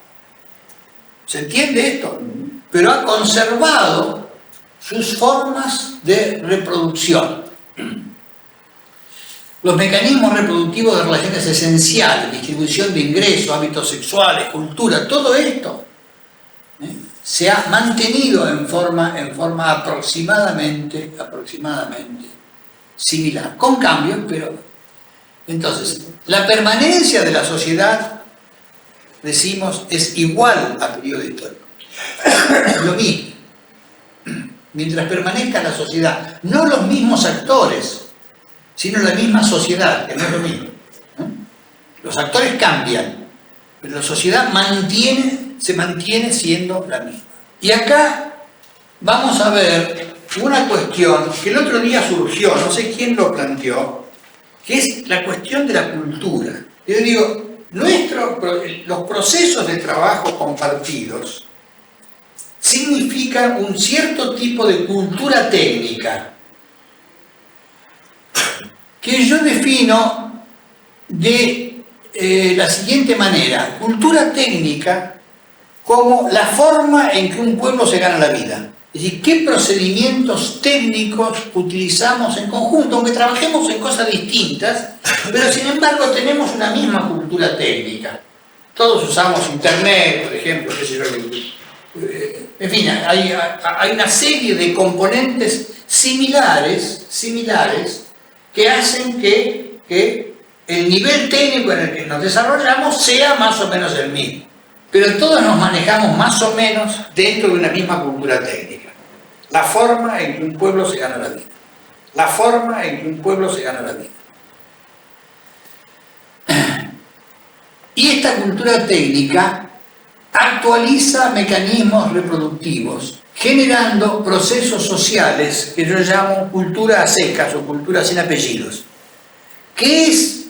¿Se entiende esto? Pero ha conservado sus formas de reproducción. Los mecanismos reproductivos de relaciones esenciales, distribución de ingresos, hábitos sexuales, cultura, todo esto se ha mantenido en forma aproximadamente similar, con cambios, pero entonces la permanencia de la sociedad, decimos, es igual a periodo histórico. Lo mismo. Mientras permanezca la sociedad, no los mismos actores, sino la misma sociedad, que no es lo mismo. Los actores cambian, pero la sociedad se mantiene siendo la misma. Y acá vamos a ver una cuestión que el otro día surgió, no sé quién lo planteó, que es la cuestión de la cultura. Yo digo, los procesos de trabajo compartidos significan un cierto tipo de cultura técnica que yo defino de la siguiente manera: cultura técnica como la forma en que un pueblo se gana la vida. Es decir, qué procedimientos técnicos utilizamos en conjunto, aunque trabajemos en cosas distintas, pero sin embargo tenemos una misma cultura técnica. Todos usamos internet, por ejemplo, qué sé yo. En fin, hay una serie de componentes similares que hacen que el nivel técnico en el que nos desarrollamos sea más o menos el mismo. pero todos nos manejamos más o menos dentro de una misma cultura técnica. La forma en que un pueblo se gana la vida. La forma en que un pueblo se gana la vida. Y esta cultura técnica actualiza mecanismos reproductivos, generando procesos sociales que yo llamo cultura a secas o cultura sin apellidos, que es,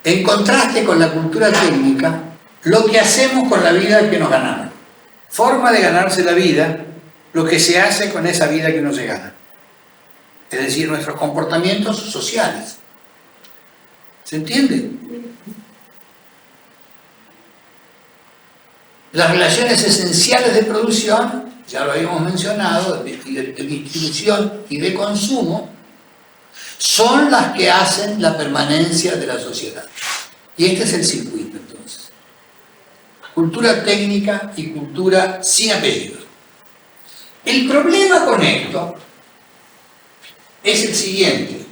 en contraste con la cultura técnica, lo que hacemos con la vida que nos ganamos. Forma de ganarse la vida, lo que se hace con esa vida que uno se gana. Es decir, nuestros comportamientos sociales. ¿Se entiende? Las relaciones esenciales de producción, ya lo habíamos mencionado, de distribución y de consumo, son las que hacen la permanencia de la sociedad. Y este es el circuito, entonces. Cultura técnica y cultura sin apellidos. El problema con esto es el siguiente.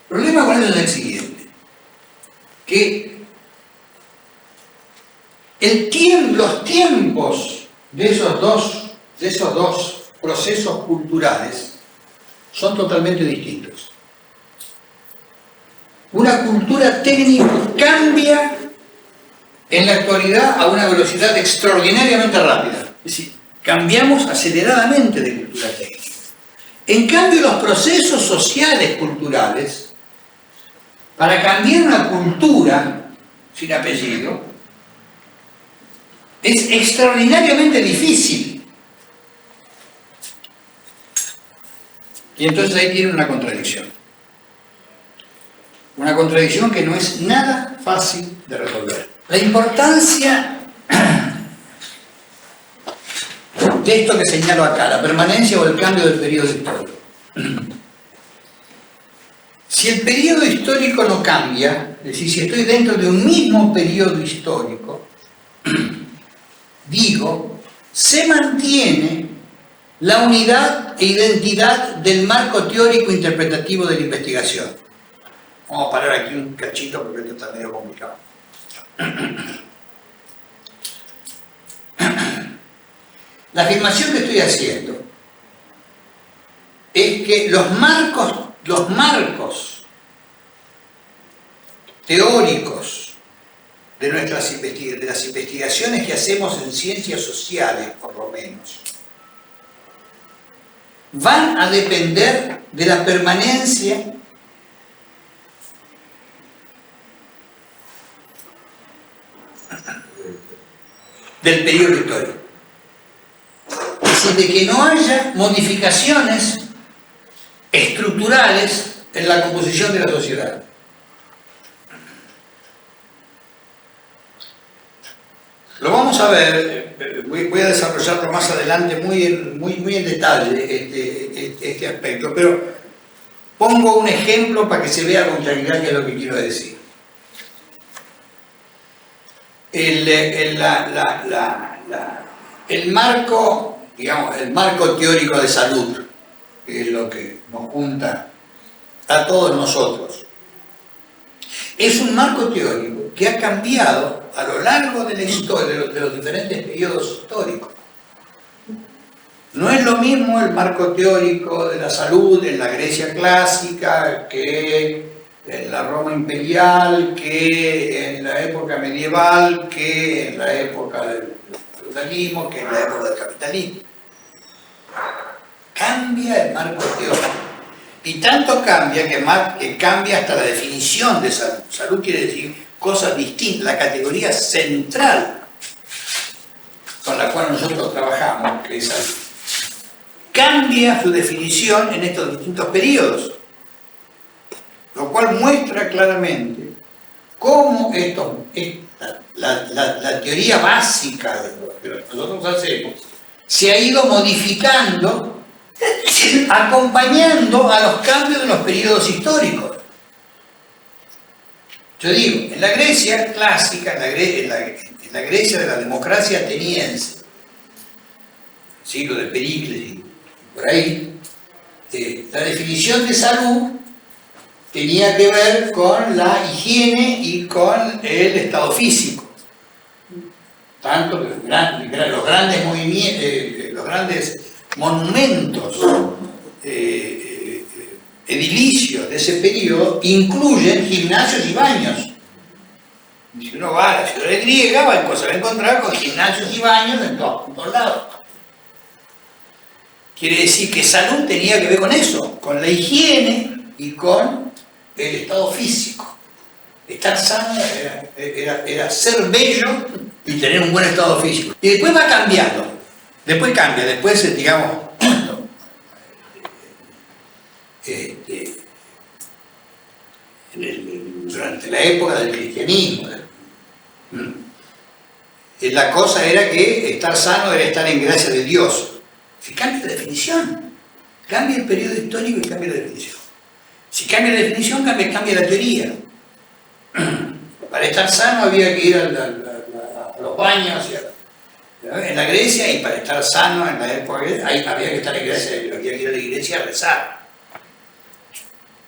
El problema con esto es el siguiente. Que los tiempos de esos dos procesos culturales son totalmente distintos. Una cultura técnica cambia en la actualidad a una velocidad extraordinariamente rápida. Es decir, cambiamos aceleradamente de cultura técnica. En cambio, los procesos sociales culturales, para cambiar una cultura sin apellido, es extraordinariamente difícil. Y entonces ahí tiene una contradicción. Una contradicción que no es nada fácil de resolver. La importancia de esto que señalo acá, la permanencia o el cambio del periodo histórico. Si el periodo histórico no cambia, es decir, si estoy dentro de un mismo periodo histórico, digo, se mantiene la unidad e identidad del marco teórico interpretativo de la investigación. Vamos a parar aquí un cachito porque esto está medio complicado. La afirmación que estoy haciendo es que los marcos teóricos de las investigaciones que hacemos en ciencias sociales, por lo menos, van a depender de la permanencia del periodo histórico. Es decir, de que no haya modificaciones estructurales en la composición de la sociedad. Lo vamos a ver, voy a desarrollarlo más adelante muy en detalle este aspecto, pero pongo un ejemplo para que se vea con claridad qué es lo que quiero decir. El marco, digamos, el marco teórico de salud, que es lo que nos junta a todos nosotros, es un marco teórico que ha cambiado a lo largo de la historia, de los diferentes periodos históricos. No es lo mismo el marco teórico de la salud en la Grecia clásica que en la Roma imperial, que en la época medieval, que en la época del feudalismo, que en la época del capitalismo. Cambia el marco teórico. Y tanto cambia que cambia hasta la definición de salud. Salud quiere decir cosas distintas, la categoría central con la cual nosotros trabajamos, que es salud. Cambia su definición en estos distintos periodos, lo cual muestra claramente cómo la teoría básica de lo que nosotros hacemos se ha ido modificando acompañando a los cambios de los periodos históricos. Yo digo, en la Grecia clásica, en la Grecia de la democracia ateniense, siglo de Pericles y por ahí, la definición de salud tenía que ver con la higiene y con el estado físico. Tanto que los grandes movimientos, los grandes monumentos edilicios de ese periodo incluyen gimnasios y baños. Si uno va a la ciudad griega, se va a encontrar con gimnasios y baños en todos lados. Quiere decir que salud tenía que ver con eso, con la higiene y con el estado físico. Estar sano era ser bello y tener un buen estado físico. Y después va cambiando. Después cambia, después, digamos, durante la época del cristianismo, la cosa era que estar sano era estar en gracia de Dios. Si cambia la definición, cambia el periodo histórico y cambia la definición. Si cambia la definición, cambia la teoría. Para estar sano había que ir a los baños en la Grecia, y para estar sano en la época ahí había que estar en Grecia, había que ir a la iglesia a rezar.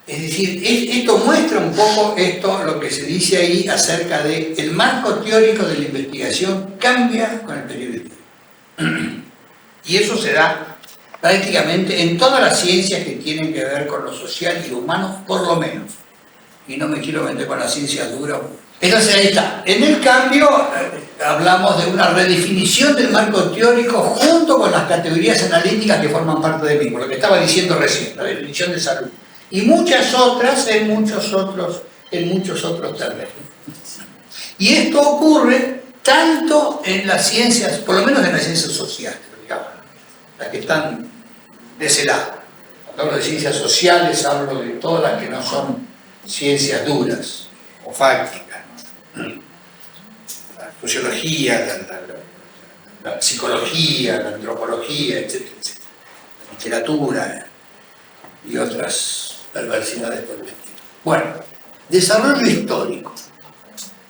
Es decir, esto muestra un poco lo que se dice ahí acerca de el marco teórico de la investigación cambia con el periodo histórico. Y eso se da prácticamente en todas las ciencias que tienen que ver con lo social y lo humano, por lo menos. Y no me quiero meter con las ciencias duras. Entonces ahí está. En el cambio, hablamos de una redefinición del marco teórico junto con las categorías analíticas que forman parte del mismo, lo que estaba diciendo recién, la definición de salud. Y muchas otras en muchos otros terrenos. Y esto ocurre tanto en las ciencias, por lo menos en las ciencias sociales, digamos, las que están de ese lado. Cuando hablo de ciencias sociales, hablo de todas las que no son ciencias duras o fácticas. La sociología, la psicología, la antropología, etcétera, etcétera. La literatura y otras perversidades por el estilo. Bueno, desarrollo histórico.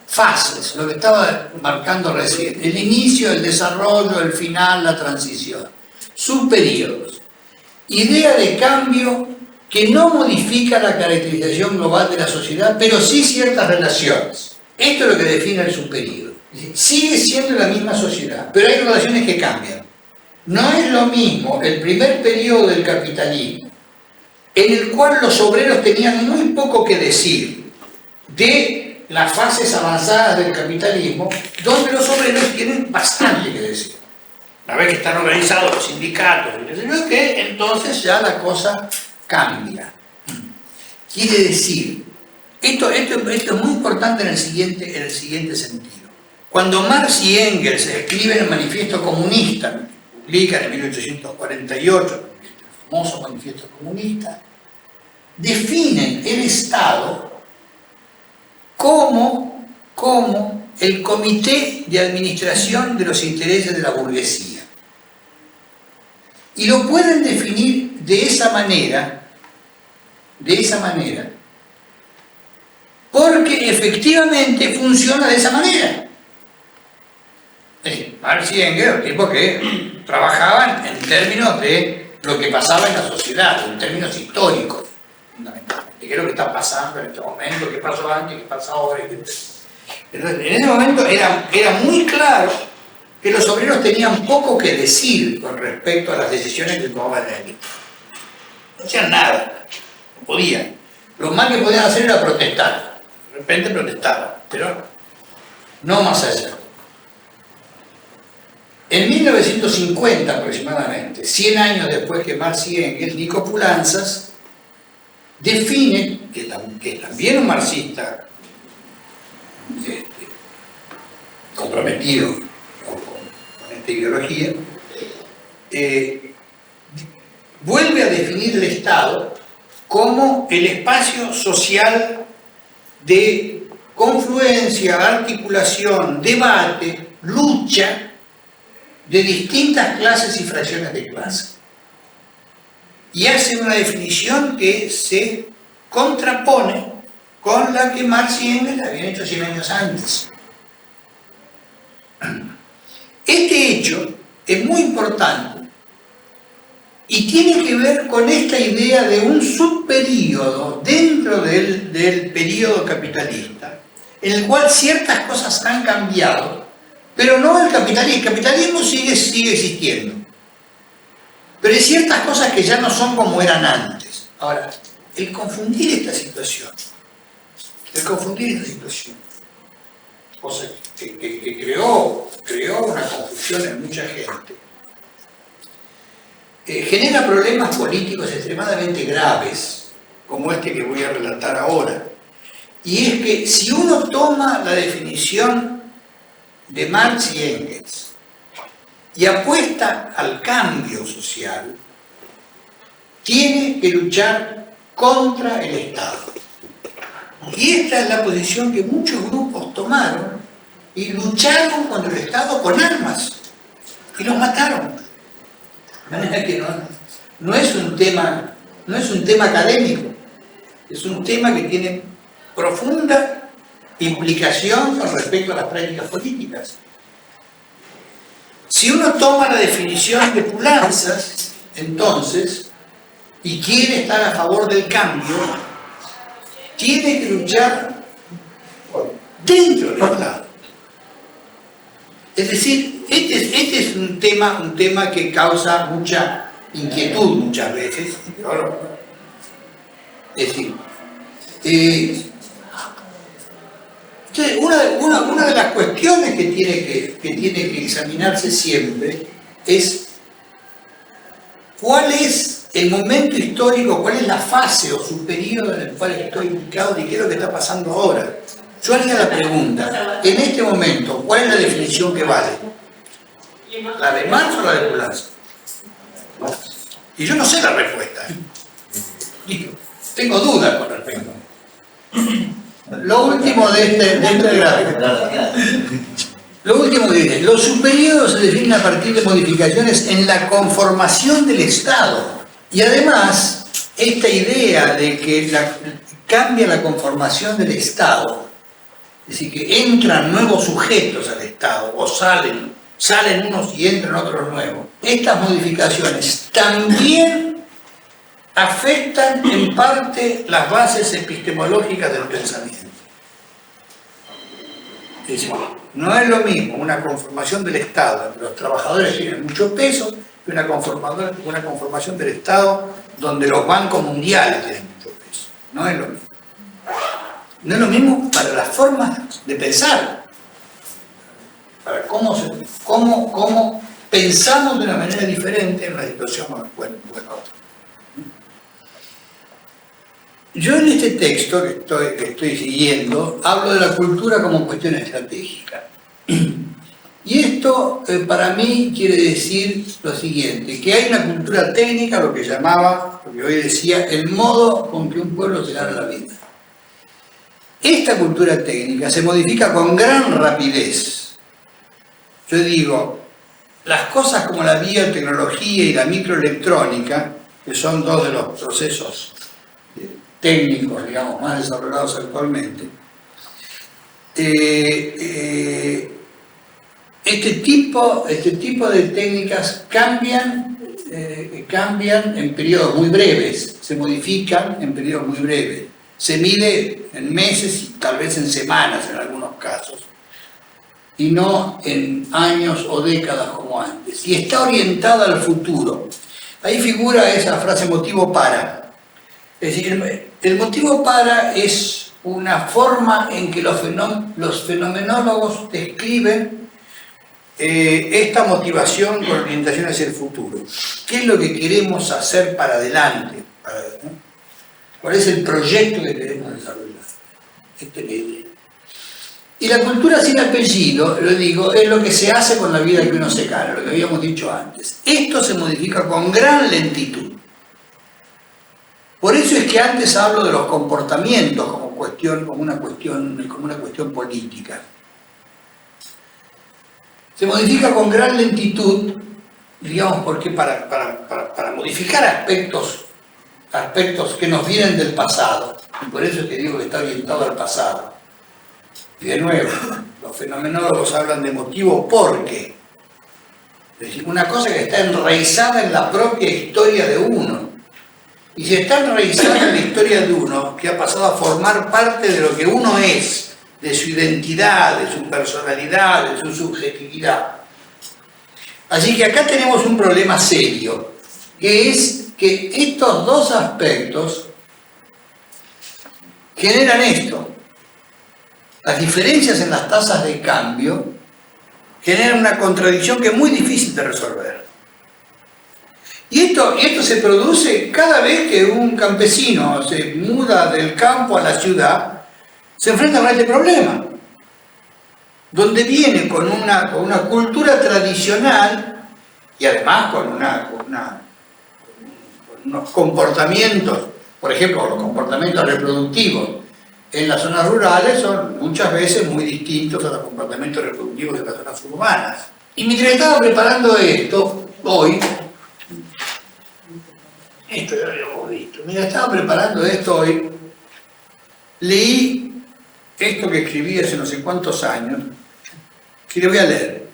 Fases, lo que estaba marcando recién. El inicio, el desarrollo, el final, la transición. Subperíodos. Idea de cambio que no modifica la caracterización global de la sociedad, pero sí ciertas relaciones. Esto es lo que define el subperíodo. Sigue siendo la misma sociedad, pero hay relaciones que cambian. No es lo mismo el primer periodo del capitalismo, en el cual los obreros tenían muy poco que decir de las fases avanzadas del capitalismo, donde los obreros tienen bastante que decir. Una vez que están organizados los sindicatos, que entonces ya la cosa cambia. Quiere decir, esto es muy importante en el siguiente sentido. Cuando Marx y Engels escriben el Manifiesto Comunista, publican en 1848, el famoso Manifiesto Comunista, definen el Estado como el comité de administración de los intereses de la burguesía. Y lo pueden definir de esa manera, porque efectivamente funciona de esa manera. Marx y Engels, tipos que trabajaban en términos de lo que pasaba en la sociedad, en términos históricos, fundamentalmente. ¿Qué es lo que está pasando en este momento? ¿Qué pasó antes? ¿Qué pasa ahora? Entonces, en ese momento era muy claro que los obreros tenían poco que decir con respecto a las decisiones que tomaban la élite. No hacían nada, no podían. Lo más que podían hacer era protestar. De repente protestaban, pero no más allá. En 1950 aproximadamente, 100 años después que Marx y Engels, Nico Poulantzas define, que es también un marxista comprometido con esta ideología, vuelve a definir el Estado como el espacio social de confluencia, articulación, debate, lucha de distintas clases y fracciones de clase. Y hace una definición que se contrapone con la que Marx y Engels habían hecho 100 años antes. Este hecho es muy importante Y tiene que ver con esta idea de un subperíodo dentro del período capitalista, en el cual ciertas cosas han cambiado, pero no el capitalismo. El capitalismo sigue existiendo. Pero hay ciertas cosas que ya no son como eran antes. Ahora, el confundir esta situación, cosa que creó una confusión en mucha gente, genera problemas políticos extremadamente graves, como este que voy a relatar ahora. Y es que si uno toma la definición de Marx y Engels y apuesta al cambio social, tiene que luchar contra el Estado. Y esta es la posición que muchos grupos tomaron y lucharon contra el Estado con armas y los mataron. De manera que no es un tema académico, es un tema que tiene profunda implicación con respecto a las prácticas políticas. Si uno toma la definición de Poulantzas, entonces, y quiere estar a favor del cambio, tiene que luchar dentro del Estado. Es decir, este es un tema que causa mucha inquietud muchas veces. Es decir, una de las cuestiones que tiene que examinarse siempre es cuál es el momento histórico, cuál es la fase o su periodo en el cual estoy ubicado y qué es lo que está pasando ahora. Yo haría la pregunta, en este momento, ¿cuál es la definición que vale? ¿La de Marx o la de Poulantzas? Y yo no sé la respuesta. Tengo dudas con respecto. Lo último de este gráfico. Lo último que dice, los subperiodos se definen a partir de modificaciones en la conformación del Estado. Y además, esta idea de que cambia la conformación del Estado, es decir, que entran nuevos sujetos al Estado, o salen unos y entran otros nuevos, estas modificaciones también afectan en parte las bases epistemológicas del pensamiento. Es decir, no es lo mismo una conformación del Estado, donde los trabajadores tienen mucho peso, que una conformación del Estado donde los bancos mundiales tienen mucho peso. No es lo mismo. No es lo mismo para las formas de pensar. Para cómo pensamos de una manera diferente en una situación o en otra. Yo en este texto que estoy siguiendo hablo de la cultura como cuestión estratégica. Y esto para mí quiere decir lo siguiente, que hay una cultura técnica, lo que hoy decía, el modo con que un pueblo se gana la vida. Esta cultura técnica se modifica con gran rapidez. Yo digo, las cosas como la biotecnología y la microelectrónica, que son dos de los procesos técnicos, digamos, más desarrollados actualmente, este tipo de técnicas cambian en periodos muy breves, se modifican en periodos muy breves. Se mide en meses y tal vez en semanas en algunos casos, y no en años o décadas como antes. Y está orientada al futuro. Ahí figura esa frase motivo para. Es decir, el motivo para es una forma en que los fenomenólogos describen esta motivación con orientación hacia el futuro. ¿Qué es lo que queremos hacer para adelante? ¿Cuál es el proyecto que queremos desarrollar? Esta es la idea. Y la cultura sin apellido, lo digo, es lo que se hace con la vida que uno se gana, lo que habíamos dicho antes. Esto se modifica con gran lentitud. Por eso es que antes hablo de los comportamientos como una cuestión política. Se modifica con gran lentitud, digamos, porque para modificar aspectos que nos vienen del pasado, y por eso es que digo que está orientado al pasado. Y de nuevo, los fenomenólogos hablan de motivo porque. Es decir, una cosa que está enraizada en la propia historia de uno. Y si está enraizada en la historia de uno, que ha pasado a formar parte de lo que uno es, de su identidad, de su personalidad, de su subjetividad. Así que acá tenemos un problema serio, que es que estos dos aspectos generan esto. Las diferencias en las tasas de cambio generan una contradicción que es muy difícil de resolver. Y esto se produce cada vez que un campesino se muda del campo a la ciudad, se enfrenta con este problema, donde viene con una cultura tradicional y además con unos comportamientos, por ejemplo, los comportamientos reproductivos en las zonas rurales son muchas veces muy distintos a los comportamientos reproductivos de las zonas urbanas. Y mientras estaba preparando esto, hoy, esto ya lo habíamos visto, mientras estaba preparando esto hoy, leí esto que escribí hace no sé cuántos años, que le voy a leer.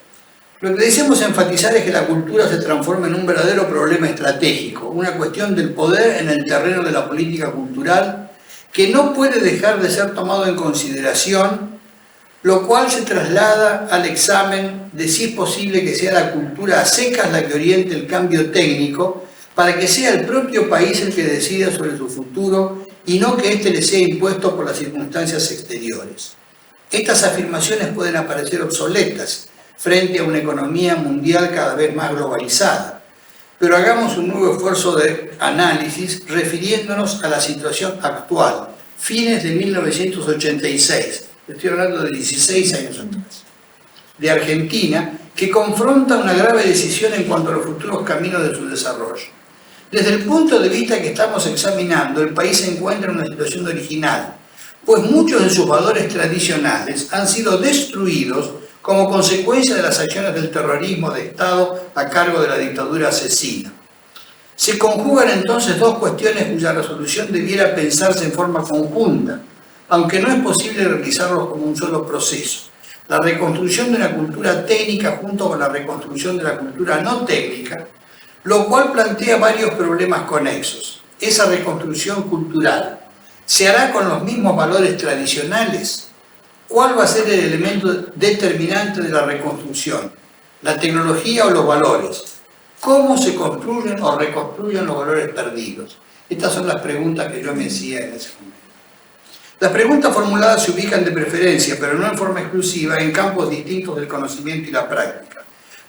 Lo que deseamos enfatizar es que la cultura se transforma en un verdadero problema estratégico, una cuestión del poder en el terreno de la política cultural que no puede dejar de ser tomado en consideración, lo cual se traslada al examen de si es posible que sea la cultura a secas la que oriente el cambio técnico para que sea el propio país el que decida sobre su futuro y no que éste le sea impuesto por las circunstancias exteriores. Estas afirmaciones pueden aparecer obsoletas frente a una economía mundial cada vez más globalizada, pero hagamos un nuevo esfuerzo de análisis refiriéndonos a la situación actual, fines de 1986, estoy hablando de 16 años atrás, de Argentina, que confronta una grave decisión en cuanto a los futuros caminos de su desarrollo. Desde el punto de vista que estamos examinando, el país se encuentra en una situación original, pues muchos de sus valores tradicionales han sido destruidos como consecuencia de las acciones del terrorismo de Estado a cargo de la dictadura asesina. Se conjugan entonces dos cuestiones cuya resolución debiera pensarse en forma conjunta, aunque no es posible realizarlos como un solo proceso. La reconstrucción de una cultura técnica junto con la reconstrucción de la cultura no técnica, lo cual plantea varios problemas conexos. Esa reconstrucción cultural, ¿se hará con los mismos valores tradicionales? ¿Cuál va a ser el elemento determinante de la reconstrucción? ¿La tecnología o los valores? ¿Cómo se construyen o reconstruyen los valores perdidos? Estas son las preguntas que yo me hacía en ese momento. Las preguntas formuladas se ubican de preferencia, pero no en forma exclusiva, en campos distintos del conocimiento y la práctica.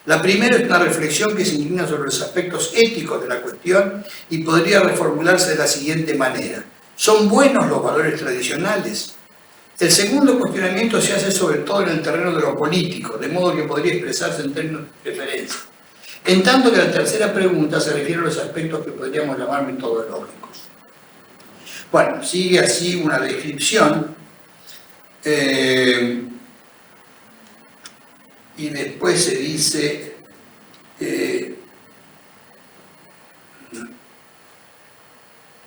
La primera es una reflexión que se inclina sobre los aspectos éticos de la cuestión y podría reformularse de la siguiente manera. ¿Son buenos los valores tradicionales? El segundo cuestionamiento se hace sobre todo en el terreno de lo político, de modo que podría expresarse en términos de preferencia. En tanto que la tercera pregunta se refiere a los aspectos que podríamos llamar metodológicos. Bueno, sigue así una descripción y después se dice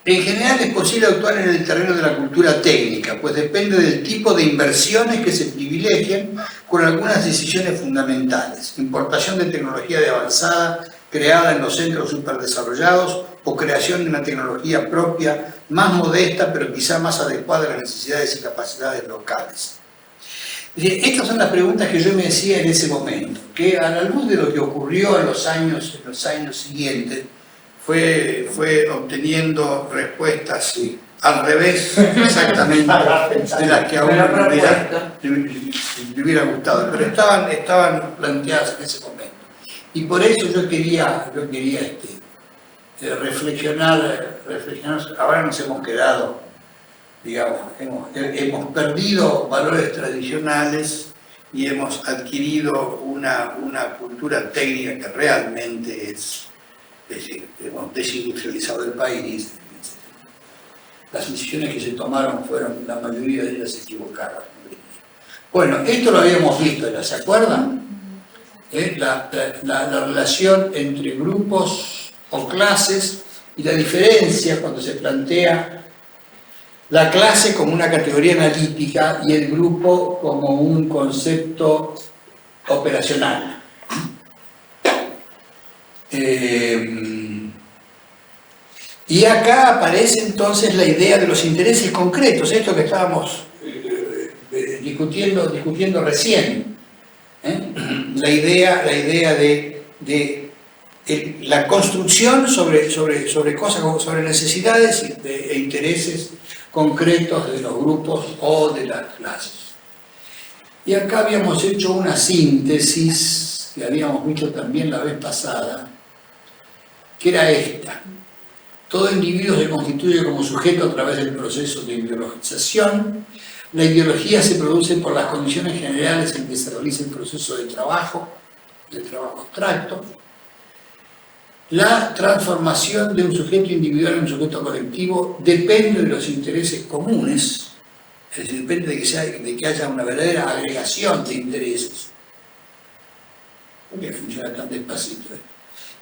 en general es posible actuar en el terreno de la cultura técnica, pues depende del tipo de inversiones que se privilegian con algunas decisiones fundamentales. Importación de tecnología de avanzada creada en los centros superdesarrollados o creación de una tecnología propia más modesta pero quizá más adecuada a las necesidades y capacidades locales. Estas son las preguntas que yo me hacía en ese momento, que a la luz de lo que ocurrió en los años siguientes, fue obteniendo respuestas al revés exactamente de las que a uno le hubiera gustado, pero estaban planteadas en ese momento. Y por eso yo quería reflexionar. Ahora nos hemos quedado, digamos, hemos perdido valores tradicionales y hemos adquirido una cultura técnica que realmente es decir, hemos desindustrializado el país. Las decisiones que se tomaron fueron, la mayoría de ellas equivocadas. Bueno, esto lo habíamos visto, ¿se acuerdan? La relación entre grupos o clases y la diferencia cuando se plantea la clase como una categoría analítica y el grupo como un concepto operacional. Y acá aparece entonces la idea de los intereses concretos, esto que estábamos discutiendo recién. La idea de la construcción sobre cosas, sobre necesidades e intereses concretos de los grupos o de las clases. Y acá habíamos hecho una síntesis que habíamos visto también la vez pasada, que era esta. Todo individuo se constituye como sujeto a través del proceso de ideologización. La ideología se produce por las condiciones generales en que se realiza el proceso de trabajo abstracto. La transformación de un sujeto individual en un sujeto colectivo depende de los intereses comunes, es decir, depende de que haya una verdadera agregación de intereses. ¿Por qué funciona tan despacito esto?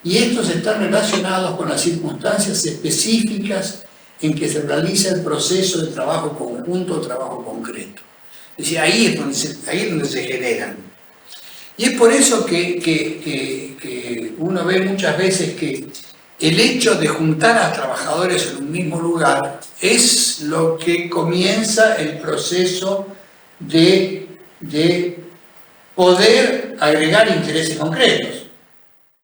Y estos están relacionados con las circunstancias específicas en que se realiza el proceso de trabajo conjunto o trabajo concreto. Es decir, ahí es donde se generan. Y es por eso que uno ve muchas veces que el hecho de juntar a trabajadores en un mismo lugar es lo que comienza el proceso de poder agregar intereses concretos.